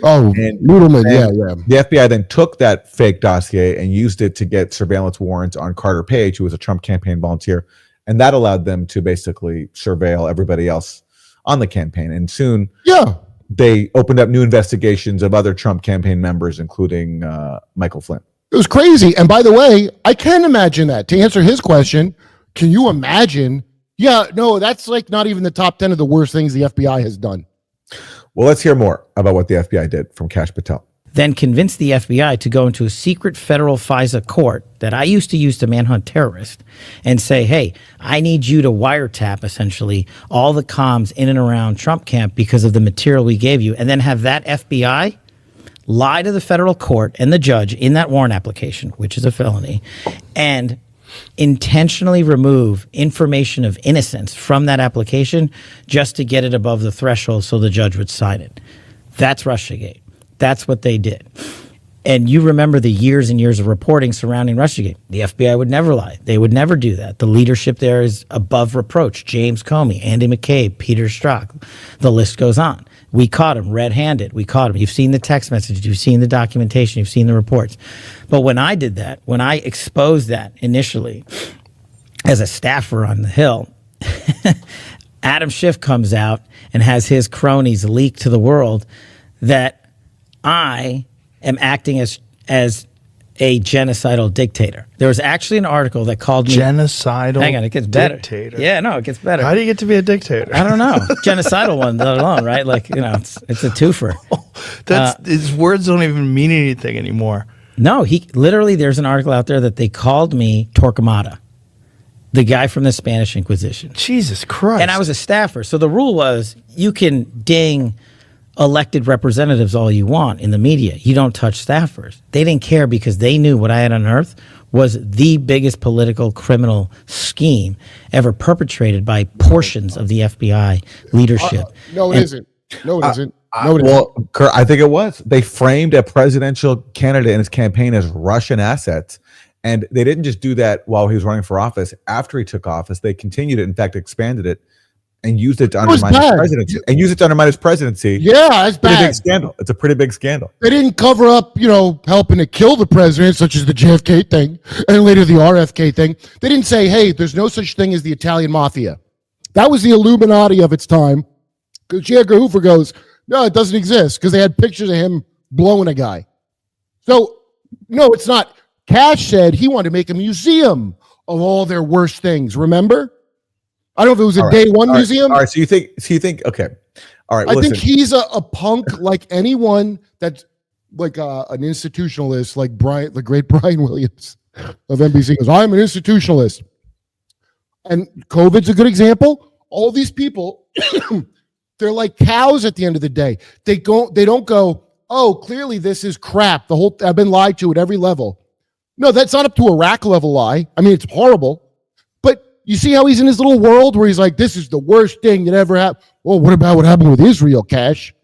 Oh, Noodleman, yeah. The FBI then took that fake dossier and used it to get surveillance warrants on Carter Page, who was a Trump campaign volunteer. And that allowed them to basically surveil everybody else on the campaign. And soon they opened up new investigations of other Trump campaign members, including Michael Flynn. It was crazy. And by the way, I can imagine that. To answer his question, can you imagine? Yeah, no, that's like not even the top 10 of the worst things the FBI has done. Well, let's hear more about what the FBI did from Kash Patel. Then convinced the FBI to go into a secret federal FISA court that I used to use to manhunt terrorists and say, hey, I need you to wiretap, essentially, all the comms in and around Trump camp because of the material we gave you, and then have that FBI lie to the federal court and the judge in that warrant application, which is a felony, and intentionally remove information of innocence from that application just to get it above the threshold so the judge would sign it. That's Russiagate. That's what they did. And you remember the years and years of reporting surrounding Russiagate. The FBI would never lie. They would never do that. The leadership there is above reproach. James Comey, Andy McCabe, Peter Strzok. The list goes on. We caught him red-handed. We caught him. You've seen the text messages. You've seen the documentation. You've seen the reports. But when I did that, when I exposed that initially as a staffer on the Hill, Adam Schiff comes out and has his cronies leak to the world that I am acting as a genocidal dictator. There was actually an article that called me genocidal. Hang on, it gets better. Dictator. Yeah, no, it gets better. How do you get to be a dictator? I don't know. Genocidal one, let alone, right? Like, you know, it's a twofer. His words don't even mean anything anymore. No, he literally. There's an article out there that they called me Torquemada, the guy from the Spanish Inquisition. Jesus Christ! And I was a staffer, so the rule was you can ding elected representatives all you want in the media. You don't touch staffers. They didn't care because they knew what I had unearthed was the biggest political criminal scheme ever perpetrated by portions of the FBI leadership. No, it isn't. No, it isn't. Well, Kurt, I think it was. They framed a presidential candidate in his campaign as Russian assets. And they didn't just do that while he was running for office. After he took office, they continued it, in fact, expanded it and used it to undermine his presidency. Yeah, it's pretty bad. big scandal. It's a pretty big scandal. They didn't cover up, helping to kill the president, such as the JFK thing and later the RFK thing. They didn't say, hey, there's no such thing as the Italian mafia. That was the Illuminati of its time. Because J. Edgar Hoover goes, no, it doesn't exist, because they had pictures of him blowing a guy. So, no, it's not. Cash said he wanted to make a museum of all their worst things. Remember? I don't know if it was a day one museum. All right. So you think, okay. All right. I listen. think he's a punk like anyone that's like an institutionalist, like the great Brian Williams of NBC goes, I'm an institutionalist. And COVID's a good example. All these people, they're like cows at the end of the day. They don't go, oh, clearly this is crap. I've been lied to at every level. No, that's not up to a rack level lie. I mean, it's horrible. But you see how he's in his little world where he's like, this is the worst thing that ever happened. Well, what about what happened with Israel, Cash?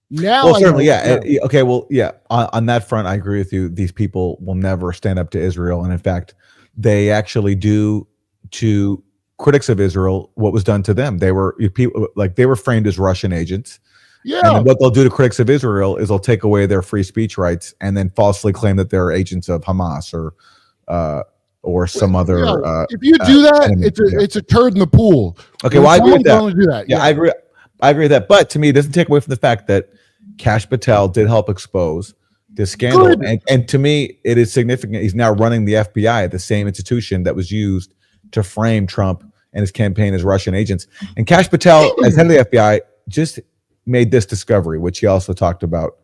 Now, well, certainly, yeah. Okay, well, yeah. On that front, I agree with you. These people will never stand up to Israel, and in fact, they actually do to critics of Israel what was done to them. They were framed as Russian agents. Yeah. And then what they'll do to critics of Israel is they'll take away their free speech rights and then falsely claim that they're agents of Hamas or some other. If you do that, it's a turd in the pool. Okay, well, I agree with that. Do that. Yeah, I agree with that. But to me, it doesn't take away from the fact that Kash Patel did help expose this scandal. And to me, it is significant. He's now running the FBI, the same institution that was used to frame Trump and his campaign as Russian agents. And Kash Patel, as head of the FBI, just made this discovery, which he also talked about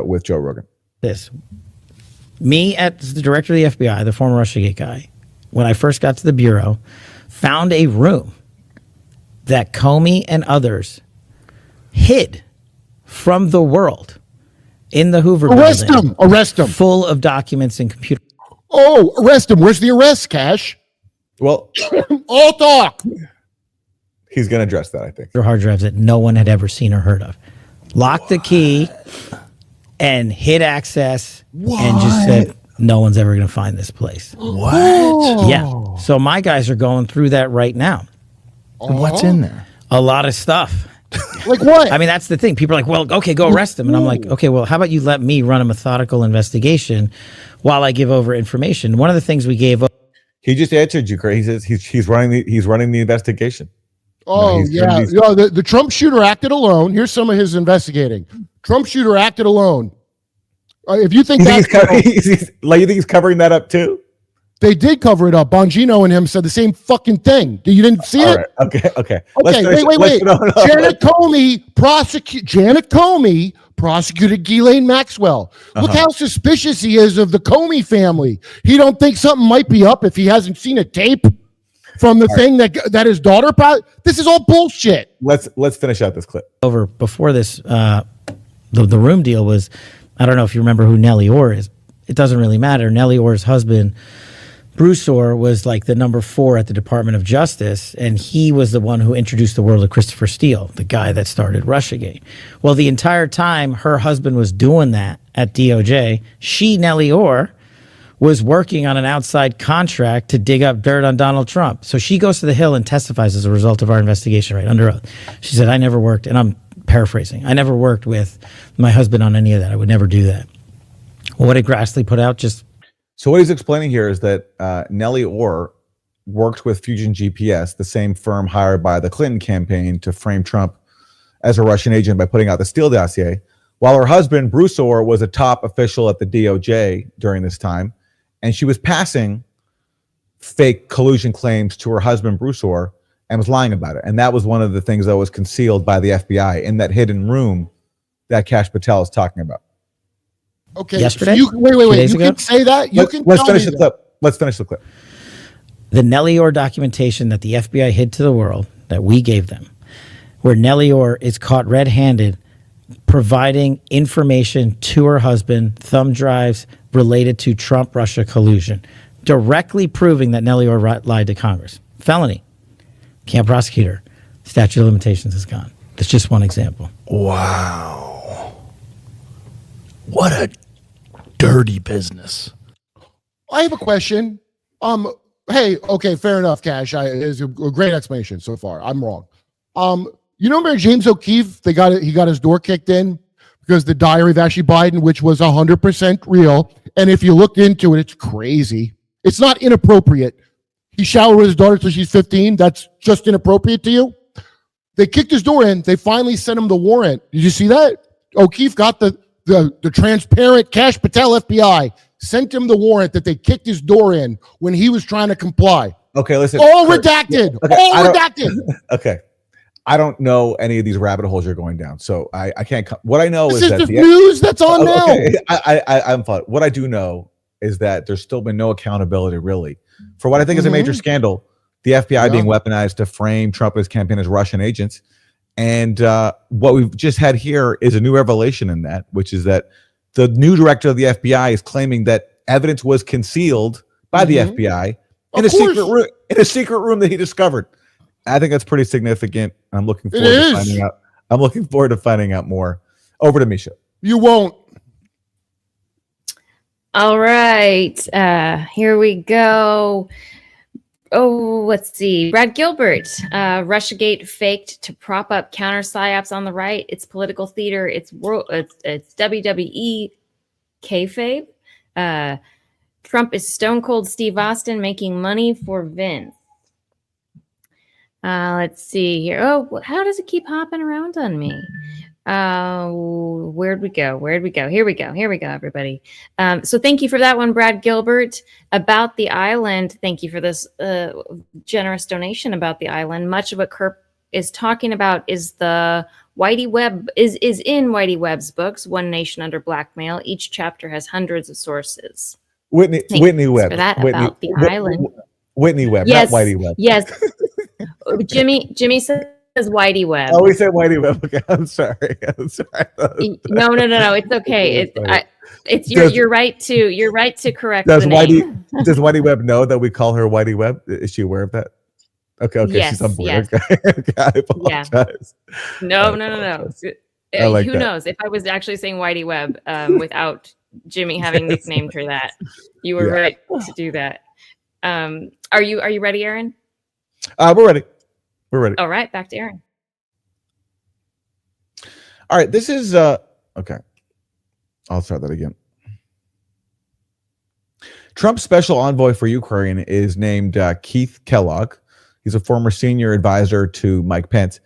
with Joe Rogan. Me, as the director of the FBI, the former Russiagate guy, when I first got to the Bureau, found a room that Comey and others hid from the world in the Hoover building. Arrest him. Full of documents and computer. Oh, arrest him. Where's the arrest, Cash? Well, all talk. He's going to address that, I think. Hard drives that no one had ever seen or heard of. Locked the key and hid access and just said, no one's ever going to find this place. What? Yeah. So my guys are going through that right now. And what's in there? A lot of stuff. Like what? I mean, that's the thing. People are like, well, okay, go arrest him. And I'm like, okay, well, how about you let me run a methodical investigation while I give over information? One of the things we gave up. He just answered you, Craig. He says he's running the investigation. Oh, yeah. The Trump shooter acted alone. Here's some of his investigating. Trump shooter acted alone. If you think you think he's covering that up too? They did cover it up. Bongino and him said the same fucking thing. You didn't see it? Right. Okay. Wait. Janet Comey prosecuted Ghislaine Maxwell. Look how suspicious he is of the Comey family. He don't think something might be up if he hasn't seen a tape from the thing that his daughter. This is all bullshit. Let's finish out this clip. Over before this, the room deal was. I don't know if you remember who Nellie Orr is. It doesn't really matter. Nellie Orr's husband, Bruce Orr, was like the number 4 at the Department of Justice, and he was the one who introduced the world of Christopher Steele, the guy that started Russiagate. Well, the entire time her husband was doing that at DOJ, Nellie Orr, was working on an outside contract to dig up dirt on Donald Trump. So she goes to the Hill and testifies as a result of our investigation, right, under oath. She said, I never worked, and I'm paraphrasing, I never worked with my husband on any of that. I would never do that. Well, what did Grassley put out? So what he's explaining here is that Nellie Orr worked with Fusion GPS, the same firm hired by the Clinton campaign to frame Trump as a Russian agent by putting out the Steele dossier, while her husband, Bruce Orr, was a top official at the DOJ during this time, and she was passing fake collusion claims to her husband, Bruce Orr, and was lying about it. And that was one of the things that was concealed by the FBI in that hidden room that Kash Patel is talking about. Okay. Yesterday? So wait. You can say that? Let's finish the clip. Let's finish the clip. The Nellie Orr documentation that the FBI hid to the world, that we gave them, where Nellie Orr is caught red-handed providing information to her husband, thumb drives related to Trump-Russia collusion, directly proving that Nellie Ohr lied to Congress. Felony. Can't prosecute her. Statute of limitations is gone. That's just one example. Wow. What a dirty business. I have a question. Hey, okay, fair enough, Cash. It's a great explanation so far. I'm wrong. You remember James O'Keefe? He got his door kicked in because the Diary of Ashley Biden, which was 100% real. And if you look into it, it's crazy. It's not inappropriate. He showered with his daughter till she's 15. That's just inappropriate to you. They kicked his door in. They finally sent him the warrant. Did you see that? O'Keefe got the transparent Cash Patel FBI sent him the warrant that they kicked his door in when he was trying to comply. Okay, listen. All redacted. Okay, all redacted. Okay. I don't know any of these rabbit holes you're going down, so I can't. What I know This is is that the news that's on now. Okay. I'm fine. What I do know is that there's still been no accountability, really, for what I think is a major scandal. The FBI being weaponized to frame Trump and his campaign as Russian agents. And what we've just had here is a new revelation in that, which is that the new director of the FBI is claiming that evidence was concealed by the FBI in a secret room that he discovered. I think that's pretty significant. I'm looking forward to finding out. I'm looking forward to finding out more. Over to Misha. You won't. All right. Here we go. Oh, let's see. Brad Gilbert, Russiagate faked to prop up counter psyops on the right. It's political theater. It's WWE kayfabe. Trump is stone cold Steve Austin making money for Vince. Let's see here. Oh, how does it keep hopping around on me? Where'd we go? Here we go, everybody. So thank you for that one, Brad Gilbert. About the island, thank you for this generous donation about the island. Much of what Kirk is talking about is the Whitey Webb is in Whitey Webb's books, One Nation Under Blackmail. Each chapter has hundreds of sources. Whitney Webb. For that, about the island. Whitney Webb, Yes, not Whitey Webb. Yes. Jimmy says Whitey Webb. Oh, we said Whitey Webb. Okay, I'm sorry. No. It's okay. You're right to correct the name. Does Whitey Webb know that we call her Whitey Webb? Is she aware of that? Okay, yes, she's on board. Yes. Okay, I apologize. No. Like Who that. knows? If I was actually saying Whitey Webb without Jimmy having nicknamed her that, you were right to do that. Are you ready, Aaron? We're ready. All right, back to Aaron. All right, this is okay. I'll start that again. Trump's special envoy for Ukraine is named Keith Kellogg. He's a former senior advisor to Mike Pence.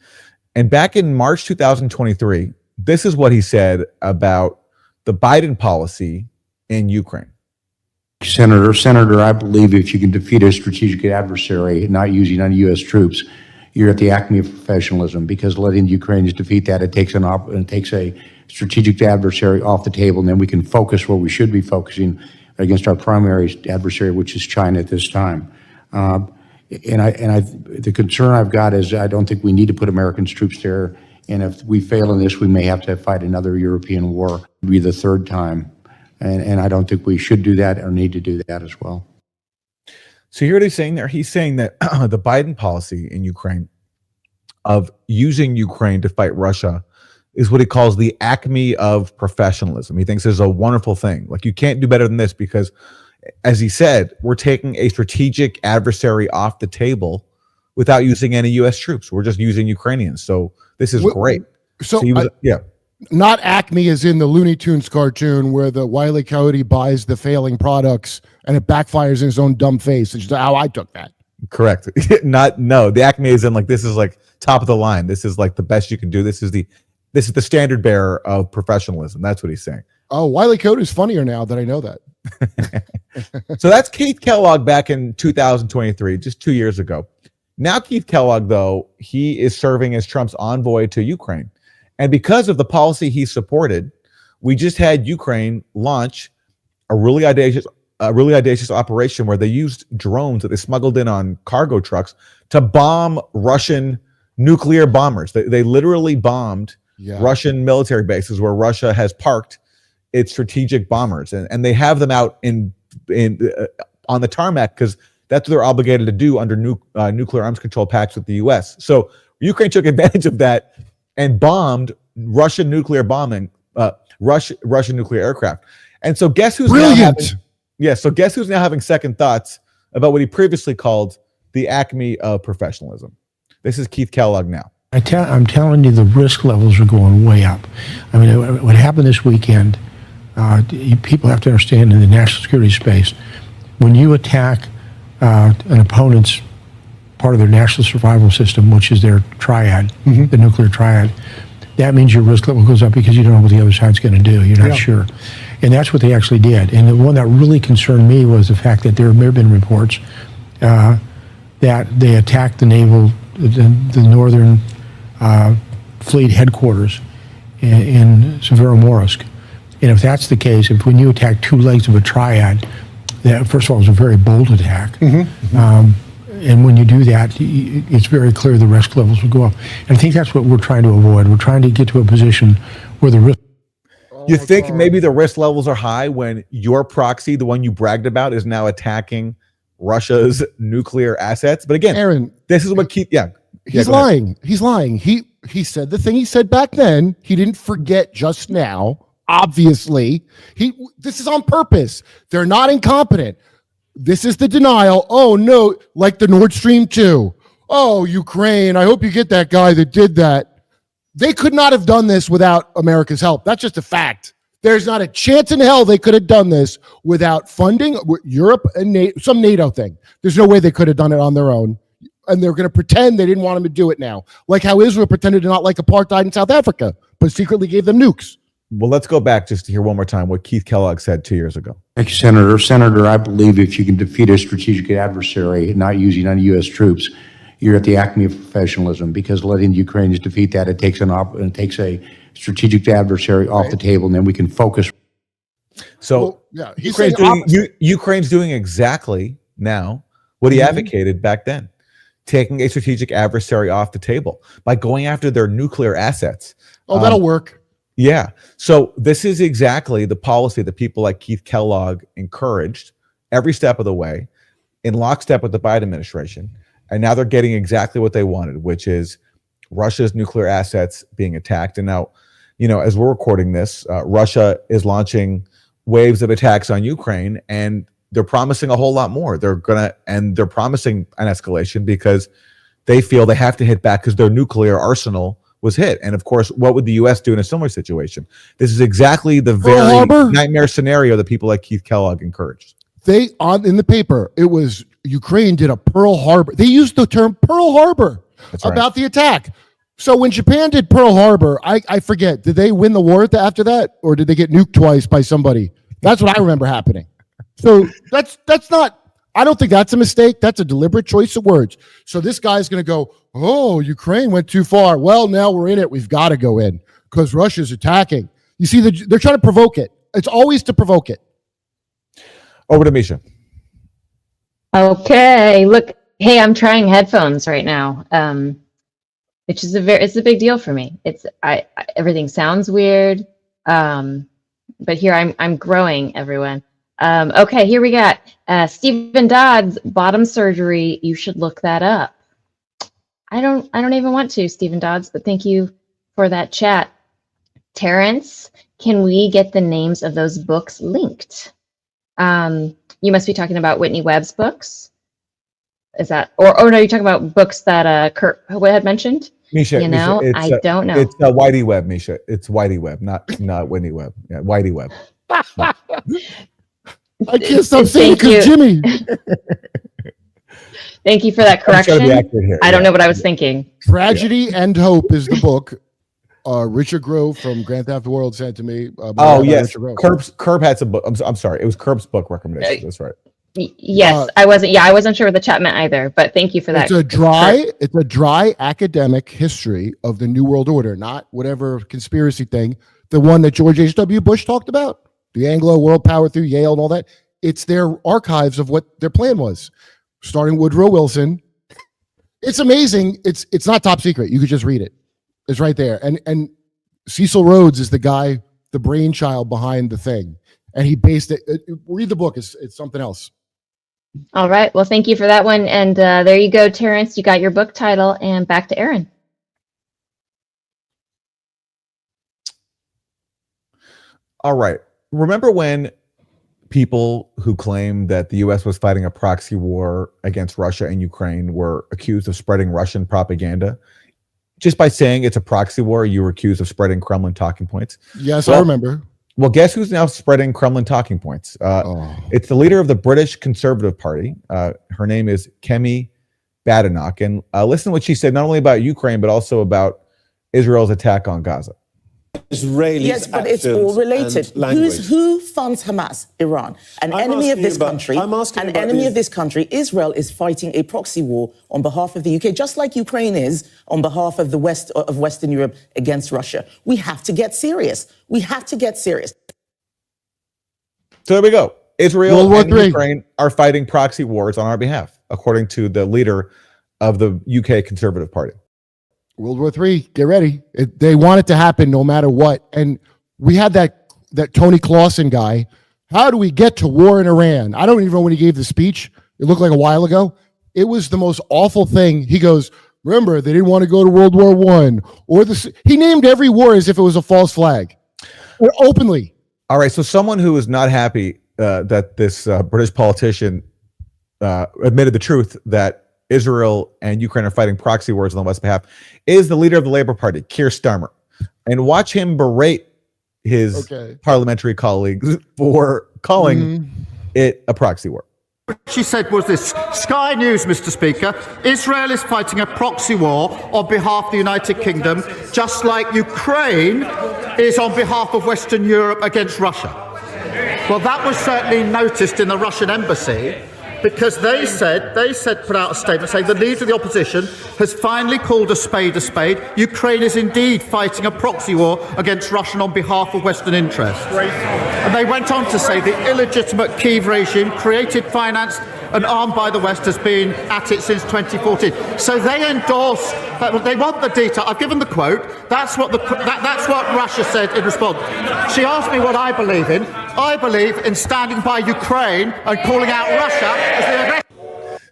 And back in March 2023, this is what he said about the Biden policy in Ukraine. Senator, I believe if you can defeat a strategic adversary not using any U.S. troops, you're at the acme of professionalism, because letting the Ukrainians defeat that, it takes a strategic adversary off the table, and then we can focus where we should be focusing against our primary adversary, which is China at this time. The concern I've got is I don't think we need to put American troops there, and if we fail in this, we may have to fight another European war. It'll be the third time. And I don't think we should do that or need to do that as well. So you hear what he's saying there? He's saying that the Biden policy in Ukraine of using Ukraine to fight Russia is what he calls the acme of professionalism. He thinks is a wonderful thing. Like, you can't do better than this because, as he said, we're taking a strategic adversary off the table without using any U.S. troops. We're just using Ukrainians. So this is great. So he was, not Acme as in the Looney Tunes cartoon where the Wile E. Coyote buys the failing products and it backfires in his own dumb face. It's how I took that. Correct. The Acme is in like, this is like top of the line. This is like the best you can do. This is the standard bearer of professionalism. That's what he's saying. Oh, Wile E. Coyote is funnier now that I know that. So that's Keith Kellogg back in 2023, just 2 years ago. Now Keith Kellogg, though, he is serving as Trump's envoy to Ukraine. And because of the policy he supported, we just had Ukraine launch a really audacious operation where they used drones that they smuggled in on cargo trucks to bomb Russian nuclear bombers. They literally bombed Russian military bases where Russia has parked its strategic bombers, and they have them out in on the tarmac because that's what they're obligated to do under nuclear arms control pacts with the U.S. So Ukraine took advantage of that and bombed Russian nuclear aircraft. And so guess who's brilliant? So guess who's now having second thoughts about what he previously called the acme of professionalism? This is Keith Kellogg now. I'm telling you, the risk levels are going way up. I mean, what happened this weekend, people have to understand in the national security space, when you attack an opponent's part of their national survival system, which is their triad, the nuclear triad, that means your risk level goes up because you don't know what the other side's going to do. You're not sure. And that's what they actually did. And the one that really concerned me was the fact that there have been reports that they attacked the northern fleet headquarters in Severomorsk. And if that's the case, when you attack two legs of a triad, that first of all is a very bold attack. And when you do that, it's very clear the risk levels will go up. And I think that's what we're trying to avoid. We're trying to get to a position where the risk. You think maybe the risk levels are high when your proxy, the one you bragged about, is now attacking Russia's nuclear assets? But again, Aaron, this is what Keith. He's lying. He's lying. He said the thing he said back then. He didn't forget just now. Obviously, this is on purpose. They're not incompetent. This is the denial. Oh no, like the Nord Stream 2. Oh, Ukraine, I hope you get that guy that did that. They could not have done this without America's help. That's just a fact. There's not a chance in hell they could have done this without funding Europe and some NATO thing. There's no way they could have done it on their own. And they're going to pretend they didn't want them to do it now. Like how Israel pretended to not like apartheid in South Africa, but secretly gave them nukes. Well, let's go back just to hear one more time what Keith Kellogg said 2 years ago. Thank you, Senator. Senator, I believe if you can defeat a strategic adversary not using any U.S. troops, you're at the acme of professionalism, because letting the Ukrainians defeat that, it takes a strategic adversary off the table, and then we can focus. So Ukraine's doing exactly now what he advocated back then, taking a strategic adversary off the table by going after their nuclear assets. Oh, that'll work. Yeah. So this is exactly the policy that people like Keith Kellogg encouraged every step of the way, in lockstep with the Biden administration. And now they're getting exactly what they wanted, which is Russia's nuclear assets being attacked. And now, as we're recording this, Russia is launching waves of attacks on Ukraine, and they're promising a whole lot more. They're promising an escalation because they feel they have to hit back because their nuclear arsenal was hit. And of course, what would the U.S. do in a similar situation? This is exactly the very nightmare scenario that people like Keith Kellogg encouraged. In the paper, it was Ukraine did a Pearl Harbor. They used the term Pearl Harbor about the attack. So when Japan did Pearl Harbor, I forget, did they win the war after that? Or did they get nuked twice by somebody? That's what I remember happening. So that's not, I don't think that's a mistake. That's a deliberate choice of words. So this guy's going to go, oh, Ukraine went too far. Well, now we're in it. We've got to go in because Russia's attacking. You see, they're trying to provoke it. It's always to provoke it. Over to Misha. Okay. Look, hey, I'm trying headphones right now, which is it's a big deal for me. Everything sounds weird, but here I'm growing, everyone. Okay, here we got Stephen Dodd's bottom surgery. You should look that up. I don't even want to, Stephen Dodds, but thank you for that chat. Terrence, can we get the names of those books linked? You must be talking about Whitney Webb's books. Is that, or no, you're talking about books that Kurt had mentioned? Misha, I don't know. It's Whitey Webb, Misha. It's Whitey Webb, not Whitney Webb. Yeah, Whitey Webb. I can't stop saying because Jimmy. Thank you for that correction. I don't know what I was thinking. Tragedy and Hope is the book. Richard Grove from Grand Theft World sent to me. Yes, Curb had some book. I'm sorry, it was Curb's book recommendation. That's right. Yes, I wasn't sure what the chat meant either, but thank you for that. It's a dry academic history of the New World Order, not whatever conspiracy thing. The one that George H.W. Bush talked about, the Anglo world power through Yale and all that. It's their archives of what their plan was, starting Woodrow Wilson. It's amazing. It's not top secret. You could just read it. It's right there. And Cecil Rhodes is the guy, the brainchild behind the thing, and he based it. Read the book; it's something else. All right. Well, thank you for that one. And there you go, Terrence. You got your book title. And back to Aaron. All right. Remember when people who claim that the U.S. was fighting a proxy war against Russia and Ukraine were accused of spreading Russian propaganda? Just by saying it's a proxy war, you were accused of spreading Kremlin talking points. Yes, I remember. Well, guess who's now spreading Kremlin talking points? It's the leader of the British Conservative Party. Her name is Kemi Badenoch. And listen to what she said, not only about Ukraine, but also about Israel's attack on Gaza. Israeli yes, but it's all related. Who funds Hamas? Iran. An enemy of this country. An enemy of this country. Israel is fighting a proxy war on behalf of the UK, just like Ukraine is on behalf of the West of Western Europe against Russia. We have to get serious. We have to get serious. So there we go. Israel and Ukraine are fighting proxy wars on our behalf, according to the leader of the UK Conservative Party. World War III, get ready. They want it to happen no matter what. And we had that Tony Clausen guy. How do we get to war in Iran? I don't even know when he gave the speech. It looked like a while ago. It was the most awful thing. He goes, remember, they didn't want to go to World War I. He named every war as if it was a false flag. Openly. All right, so someone who is not happy that this British politician admitted the truth that Israel and Ukraine are fighting proxy wars on the West's behalf is the leader of the Labour Party, Keir Starmer. And watch him berate his parliamentary colleagues for calling it a proxy war. What she said was this: Sky News, Mr. Speaker, Israel is fighting a proxy war on behalf of the United Kingdom, just like Ukraine is on behalf of Western Europe against Russia. Well, that was certainly noticed in the Russian embassy, because they put out a statement saying the leader of the opposition has finally called a spade a spade. Ukraine is indeed fighting a proxy war against Russia on behalf of Western interests. And they went on to say the illegitimate Kyiv regime, created, financed and armed by the West, has been at it since 2014. So they endorse, they want the detail. I've given the quote. That's what Russia said in response. She asked me what I believe in. I believe in standing by Ukraine and calling out Russia as the aggressor.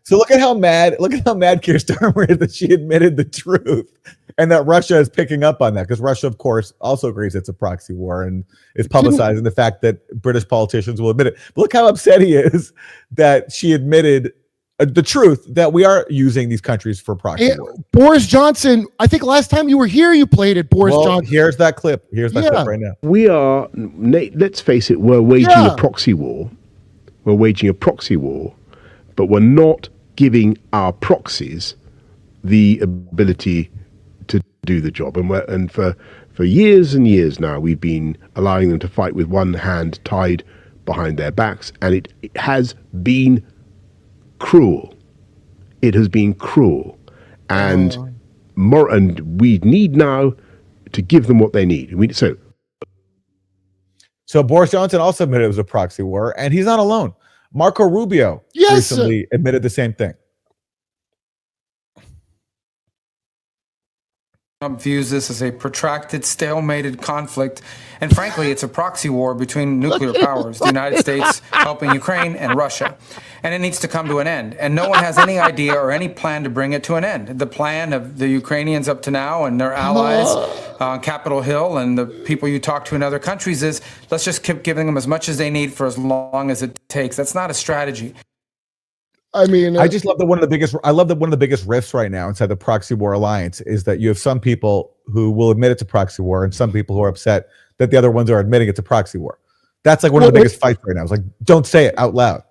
So look at how mad Keir Starmer is that she admitted the truth, and that Russia is picking up on that, because Russia, of course, also agrees it's a proxy war and is publicizing the fact that British politicians will admit it. But look how upset he is that she admitted the truth that we are using these countries for proxy war. Boris Johnson, I think last time you were here, you played it, Boris Johnson. Here's that clip. Here's that clip right now. We are, let's face it, we're waging a proxy war. We're waging a proxy war, but we're not giving our proxies the ability to do the job. And for years and years now, we've been allowing them to fight with one hand tied behind their backs, and it has been cruel. It has been cruel, and we need now to give them what they need. So Boris Johnson also admitted it was a proxy war, and he's not alone. Marco Rubio recently admitted the same thing. Trump views this as a protracted, stalemated conflict, and frankly, it's a proxy war between nuclear powers, the United States helping Ukraine and Russia. And it needs to come to an end. And no one has any idea or any plan to bring it to an end. The plan of the Ukrainians up to now and their allies on Capitol Hill and the people you talk to in other countries is, let's just keep giving them as much as they need for as long as it takes. That's not a strategy. I mean, I just love that one of the biggest rifts right now inside the proxy war alliance is that you have some people who will admit it's a proxy war and some people who are upset that the other ones are admitting it's a proxy war. That's like one of the biggest fights right now. It's like, don't say it out loud.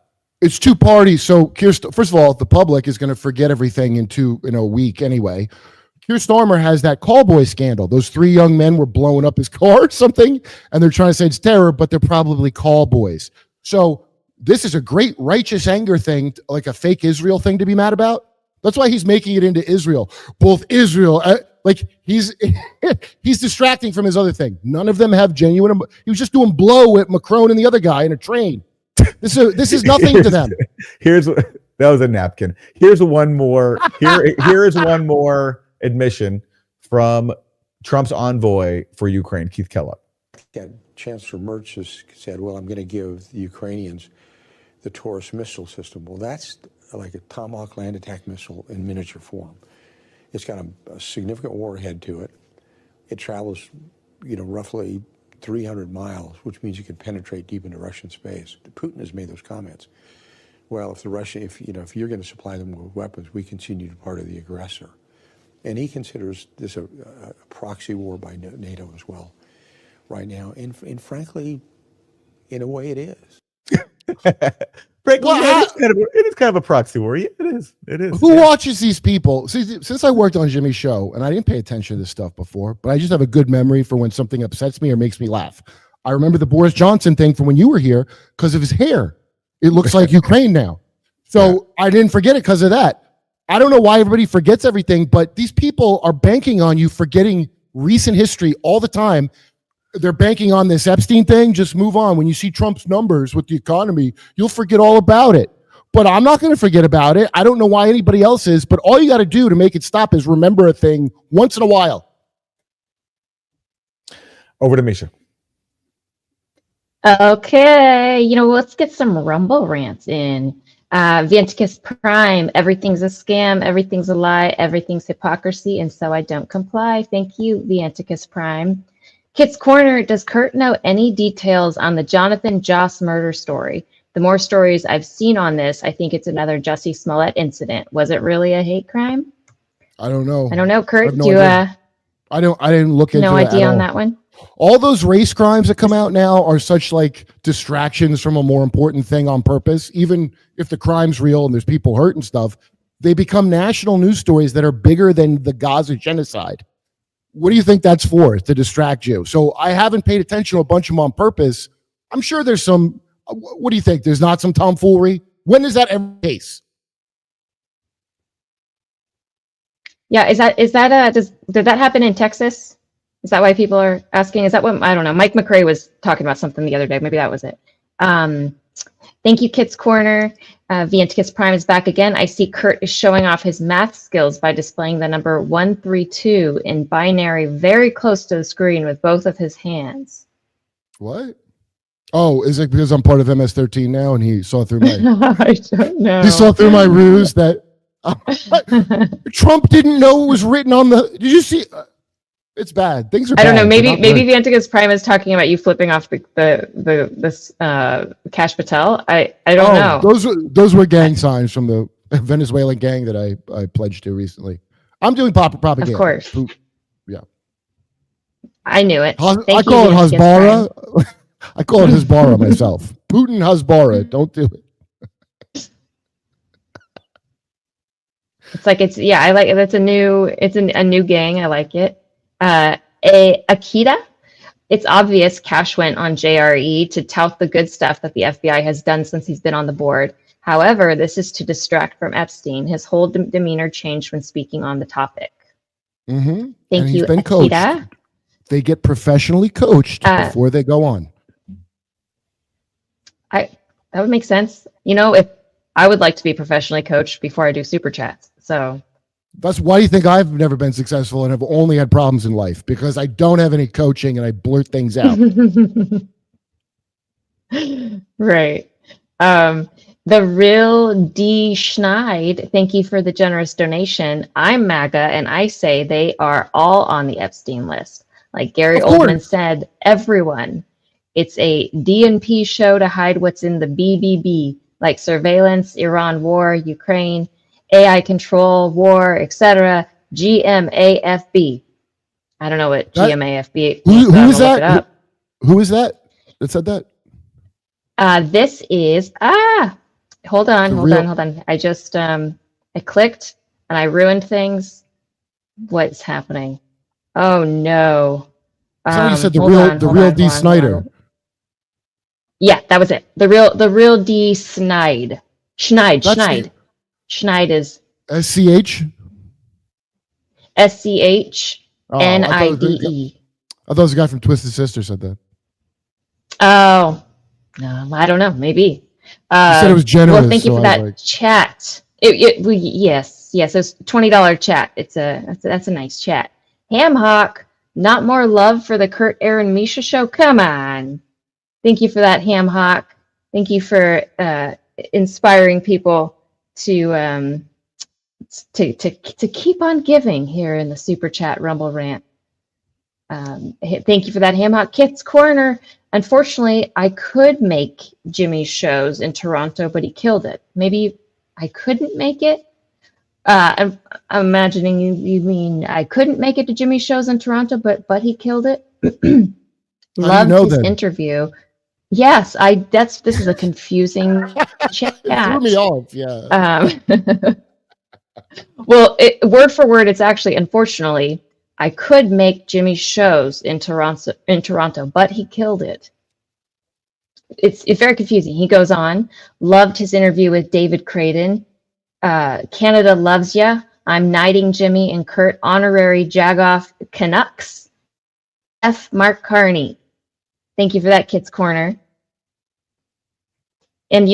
It's two parties. So first of all, the public is going to forget everything in a week anyway. Keir Starmer has that callboy scandal. Those 3 young men were blowing up his car or something, and they're trying to say it's terror, but they're probably callboys. So this is a great righteous anger thing, like a fake Israel thing to be mad about. That's why he's making it into Israel. Both Israel, he's distracting from his other thing. None of them have genuine. He was just doing blow at Macron and the other guy in a train. This is nothing to them. That was a napkin. Here's one more. Here is one more admission from Trump's envoy for Ukraine, Keith Kellogg. Chancellor Merz has said, well, I'm going to give the Ukrainians the Taurus missile system. Well, that's like a Tomahawk land attack missile in miniature form. It's got a significant warhead to it. It travels, roughly 300 miles, which means you can penetrate deep into Russian space. Putin has made those comments. Well, if you're going to supply them with weapons, we continue to be part of the aggressor. And he considers this a proxy war by NATO as well right now. And frankly, in a way it is. Frankly, it is kind of a proxy war. Yeah, it is. It is. Who watches these people? See, since I worked on Jimmy's show, and I didn't pay attention to this stuff before, but I just have a good memory for when something upsets me or makes me laugh. I remember the Boris Johnson thing from when you were here because of his hair. It looks like Ukraine now. So I didn't forget it because of that. I don't know why everybody forgets everything, but these people are banking on you forgetting recent history all the time. They're banking on this Epstein thing. Just move on. When you see Trump's numbers with the economy, you'll forget all about it. But I'm not going to forget about it. I don't know why anybody else is, but all you got to do to make it stop is remember a thing once in a while. Over to Misha. Okay, let's get some Rumble rants in. Vienticus Prime, everything's a scam, everything's a lie, everything's hypocrisy, and so I don't comply. Thank you, Vienticus Prime. Kit's Corner, does Kurt know any details on the Jonathan Joss murder story? The more stories I've seen on this, I think it's another Jussie Smollett incident. Was it really a hate crime? I don't know. I don't know, Kurt. I didn't look into it. No idea on that one. All those race crimes that come out now are such like distractions from a more important thing on purpose. Even if the crime's real and there's people hurt and stuff, they become national news stories that are bigger than the Gaza genocide. What do you think that's for? To distract you. So I haven't paid attention to a bunch of them on purpose. I'm sure there's some. What do you think? There's not some tomfoolery? When is that ever the case? Yeah, did that happen in Texas? Is that why people are asking? Is that what, I don't know. Mike McRae was talking about something the other day. Maybe that was it. Thank you, Kit's Corner. Vienticus Prime is back again. I see Kurt is showing off his math skills by displaying the number 132 in binary very close to the screen with both of his hands. What? Oh, is it because I'm part of MS-13 now and he saw through my... I don't know. He saw through my ruse that... Trump didn't know it was written on the... Did you see... It's bad. Things are bad. I don't know. Maybe Vienticus Prime is talking about you flipping off this Kash Patel. I don't know. Those were gang signs from the Venezuelan gang that I pledged to recently. I'm doing propaganda. Of course. Yeah. I knew it. I call it Hasbara. I call it Hasbara myself. Putin Hasbara. Don't do it. It's like I like it. It's a new gang. I like it. Akita, it's obvious Kash went on JRE to tout the good stuff that the FBI has done since he's been on the board. However, this is to distract from Epstein. His whole demeanor changed when speaking on the topic. Mm-hmm. Thank you, Akita. Coached. They get professionally coached before they go on. That would make sense. If I would like to be professionally coached before I do super chats. So that's why you think I've never been successful and have only had problems in life, because I don't have any coaching and I blurt things out. Right. The real D Schneid, thank you for the generous donation. I'm MAGA and I say they are all on the Epstein list. Like Gary Oldman said, everyone. It's a DNP show to hide what's in the BBB, like surveillance, Iran war, Ukraine, AI control, war, etc. GMAFB. I don't know what GMAFB is. Who is that? Who is that said that? This is hold on. I just I clicked and I ruined things. What's happening? Oh no. So you said the real D Snyder. Yeah, that was it. The real D Schneid. Schneid is SCH? SCHNIDE. I thought it was a guy from Twisted Sister said that. Oh, no, I don't know. Maybe. You said it was generous. Well, thank you for that chat. Yes, it's $20 chat. That's a nice chat. Ham Hawk, Not more love for the Kurt, Aaron, Misha show? Come on. Thank you for that, Ham Hock. Thank you for inspiring people to keep on giving here in the Super Chat Rumble Rant. Thank you for that, Ham Hock. Kit's Corner. Unfortunately, I could make Jimmy's shows in Toronto, but he killed it. Maybe I couldn't make it. I'm imagining you mean I couldn't make it to Jimmy's shows in Toronto, but he killed it. Loved his interview. Yes, this is a confusing chat. It threw me off, yeah. Well, word for word, it's actually, unfortunately, I could make Jimmy's shows in Toronto, but he killed it. It's very confusing. He goes on, loved his interview with David Creighton. Canada loves ya. I'm knighting Jimmy and Kurt, honorary Jagoff Canucks. F. Mark Carney. Thank you for that, Kit's Corner. And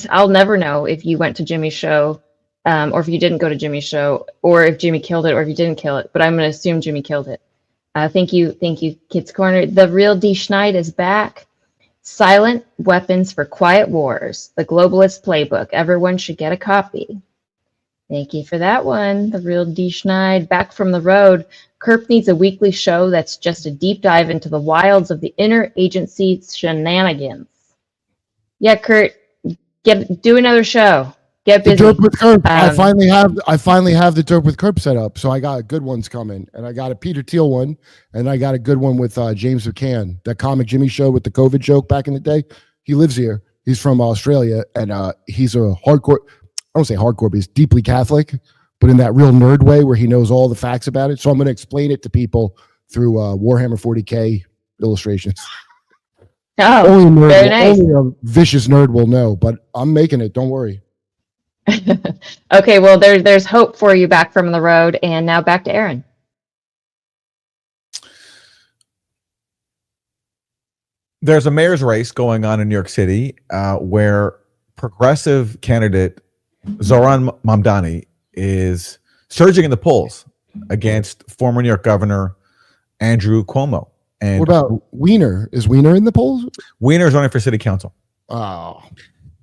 I'll never know if you went to Jimmy's show, or if you didn't go to Jimmy's show, or if Jimmy killed it, or if you didn't kill it. But I'm going to assume Jimmy killed it. Thank you, Kit's Corner. The real D. Schneid is back. Silent Weapons for Quiet Wars, the Globalist Playbook. Everyone should get a copy. Thank you for that one. The real D. Schneid, back from the road. Kerp needs a weekly show that's just a deep dive into the wilds of the interagency shenanigans. Yeah, Kurt, do another show. Get busy. The Derp with Kerp. I finally have the Derp with Kerp set up, so I got good ones coming, and I got a Peter Thiel one, and I got a good one with James McCann, that comic Jimmy show with the COVID joke back in the day. He lives here. He's from Australia, and he's a hardcore. I don't say hardcore, but he's deeply Catholic, but in that real nerd way where he knows all the facts about it. So I'm going to explain it to people through Warhammer 40K illustrations. Oh, only very nice. Only a vicious nerd will know, but I'm making it. Don't worry. Okay, well, there's hope for you back from the road, and now back to Aaron. There's a mayor's race going on in New York City where progressive candidate Zoran Mamdani is surging in the polls against former New York Governor Andrew Cuomo. And what about Wiener? Is Wiener in the polls? Wiener's running for city council. Oh.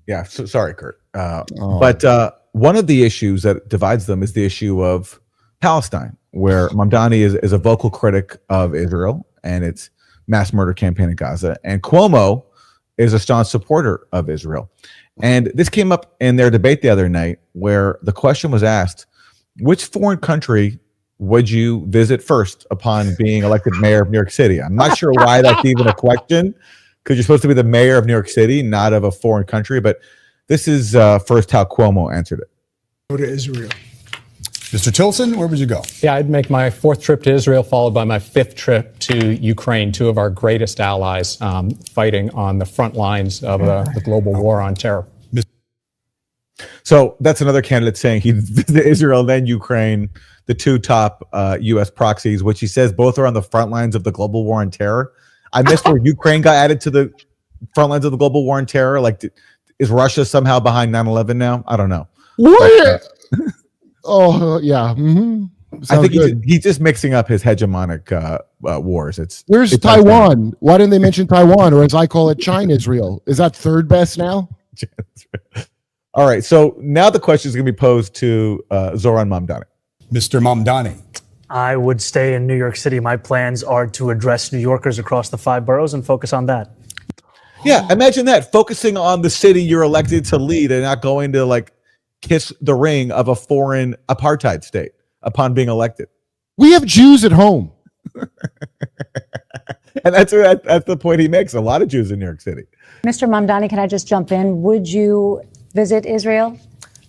Yeah, so, sorry, Kurt. But one of the issues that divides them is the issue of Palestine, where Mamdani is a vocal critic of Israel and its mass murder campaign in Gaza. And Cuomo is a staunch supporter of Israel. And this came up in their debate the other night where the question was asked, which foreign country would you visit first upon being elected mayor of New York City? I'm not sure why that's even a question, because you're supposed to be the mayor of New York City, not of a foreign country. But this is first how Cuomo answered it. Go to Israel. Mr. Tilson, where would you go? Yeah, I'd make my 4th trip to Israel, followed by my 5th trip to Ukraine, two of our greatest allies fighting on the front lines of the global war on terror. So that's another candidate saying he'd visit Israel, then Ukraine, the two top U.S. proxies, which he says both are on the front lines of the global war on terror. I missed where Ukraine got added to the front lines of the global war on terror. Like, is Russia somehow behind 9/11 now? I don't know. What? Oh, yeah. Mm-hmm. I think he's just mixing up his hegemonic wars. Where's Taiwan? Why didn't they mention Taiwan, or as I call it, China Israel? Is that third best now? All right. So now the question is going to be posed to Zoran Mamdani. Mr. Mamdani. I would stay in New York City. My plans are to address New Yorkers across the 5 boroughs and focus on that. Yeah, imagine that, focusing on the city you're elected to lead and not going to like kiss the ring of a foreign apartheid state upon being elected. We have Jews at home. And that's the point he makes. A lot of Jews in New York City. Mr. Mamdani, can I just jump in? Would you visit Israel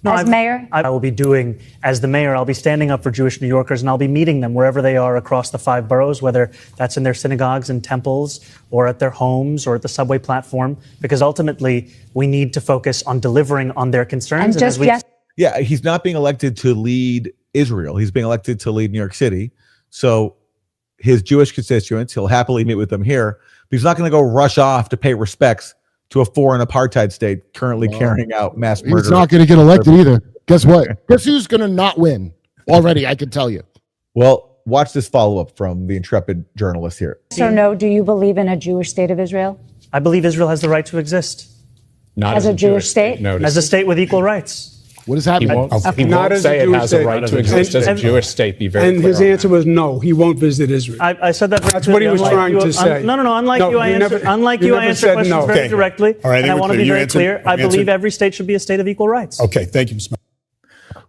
as mayor? I will be doing, as the mayor, I'll be standing up for Jewish New Yorkers, and I'll be meeting them wherever they are across the 5 boroughs, whether that's in their synagogues and temples or at their homes or at the subway platform, because ultimately we need to focus on delivering on their concerns. Yeah, he's not being elected to lead Israel. He's being elected to lead New York City. So his Jewish constituents, he'll happily meet with them here, but he's not going to go rush off to pay respects to a foreign apartheid state currently carrying out mass murder. He's not going to get elected either. Guess what? Guess who's going to not win already? I can tell you. Well, Watch this follow-up from the intrepid journalist here. So no, do you believe in a Jewish state of Israel? I believe Israel has the right to exist. Not As a Jewish state? No, As a state with equal rights. What does he that mean? won't, he Not won't as a say it Jewish has a state. right to exist as a Jewish state. Be very And clear his on answer was no, he won't visit Israel. I said that very That's what he was unlike trying you, to say. No, unlike No, you, I you answer, never- unlike you you, I never answer said questions no. very Okay. directly. All right, and I want to be you very answered- clear. I you answered- believe every state should be a state of equal rights. Okay, thank you, Mr.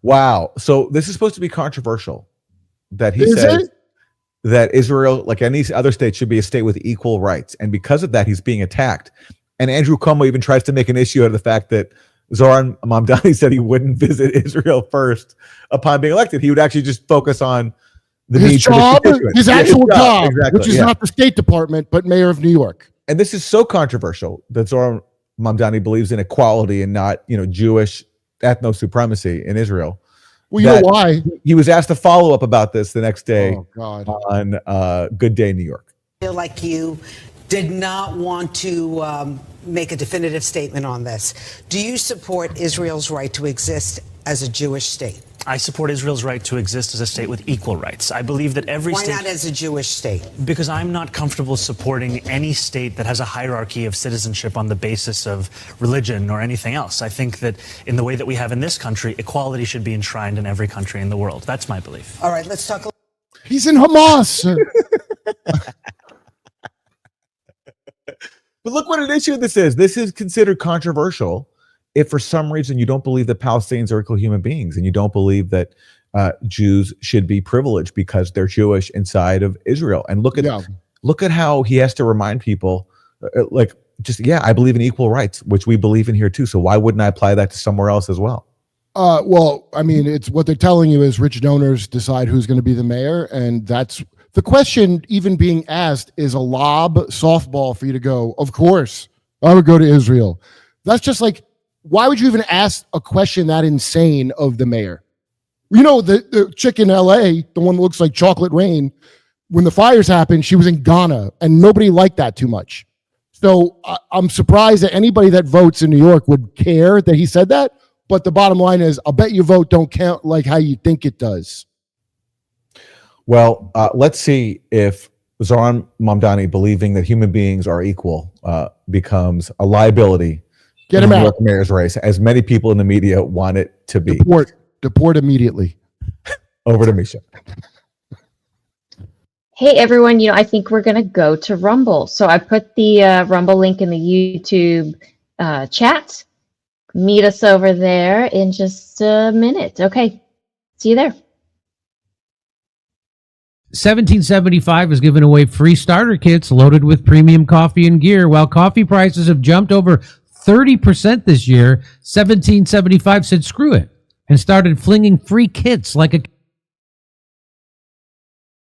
Wow. So this is supposed to be controversial that he Is says it? that Israel, like any other state, should be a state with equal rights. And because of that, he's being attacked. And Andrew Cuomo even tries to make an issue out of the fact that Zoran Mamdani said he wouldn't visit Israel first upon being elected. He would actually just focus on the His needs of job, constituents. his Yeah, actual job, exactly, which is yeah. not the State Department, but mayor of New York. And this is so controversial that Zoran Mamdani believes in equality and not, Jewish ethno supremacy in Israel. Well, you know that why? He was asked a follow up about this the next day Oh, God. on Good Day New York. Feel like you did not want to make a definitive statement on this. Do you support Israel's right to exist as a Jewish state? I support Israel's right to exist as a state with equal rights. I believe that every Why state... not as a Jewish state? Because I'm not comfortable supporting any state that has a hierarchy of citizenship on the basis of religion or anything else. I think that in the way that we have in this country, equality should be enshrined in every country in the world. That's my belief. All right, let's talk. He's in Hamas. But look what an issue this is. This is considered controversial if for some reason you don't believe that Palestinians are equal human beings and you don't believe that Jews should be privileged because they're Jewish inside of Israel. And look at how he has to remind people, I believe in equal rights, which we believe in here too. So why wouldn't I apply that to somewhere else as well? Well, I mean, it's what they're telling you is rich donors decide who's going to be the mayor, and that's the question. Even being asked is a lob softball for you to go. Of course, I would go to Israel. That's just like, why would you even ask a question that insane of the mayor? The chick in LA, the one that looks like Chocolate Rain, when the fires happened, she was in Ghana, and nobody liked that too much. So I'm surprised that anybody that votes in New York would care that he said that. But the bottom line is, I'll bet your vote don't count like how you think it does. Well, let's see if Zoran Mamdani believing that human beings are equal becomes a liability Get in him the New out. York mayor's race, as many people in the media want it to be. Deport immediately. Over to Misha. Hey everyone, I think we're gonna go to Rumble. So I put the Rumble link in the YouTube chat. Meet us over there in just a minute. Okay, see you there. 1775 is giving away free starter kits loaded with premium coffee and gear. While coffee prices have jumped over 30% this year, 1775 said screw it and started flinging free kits like a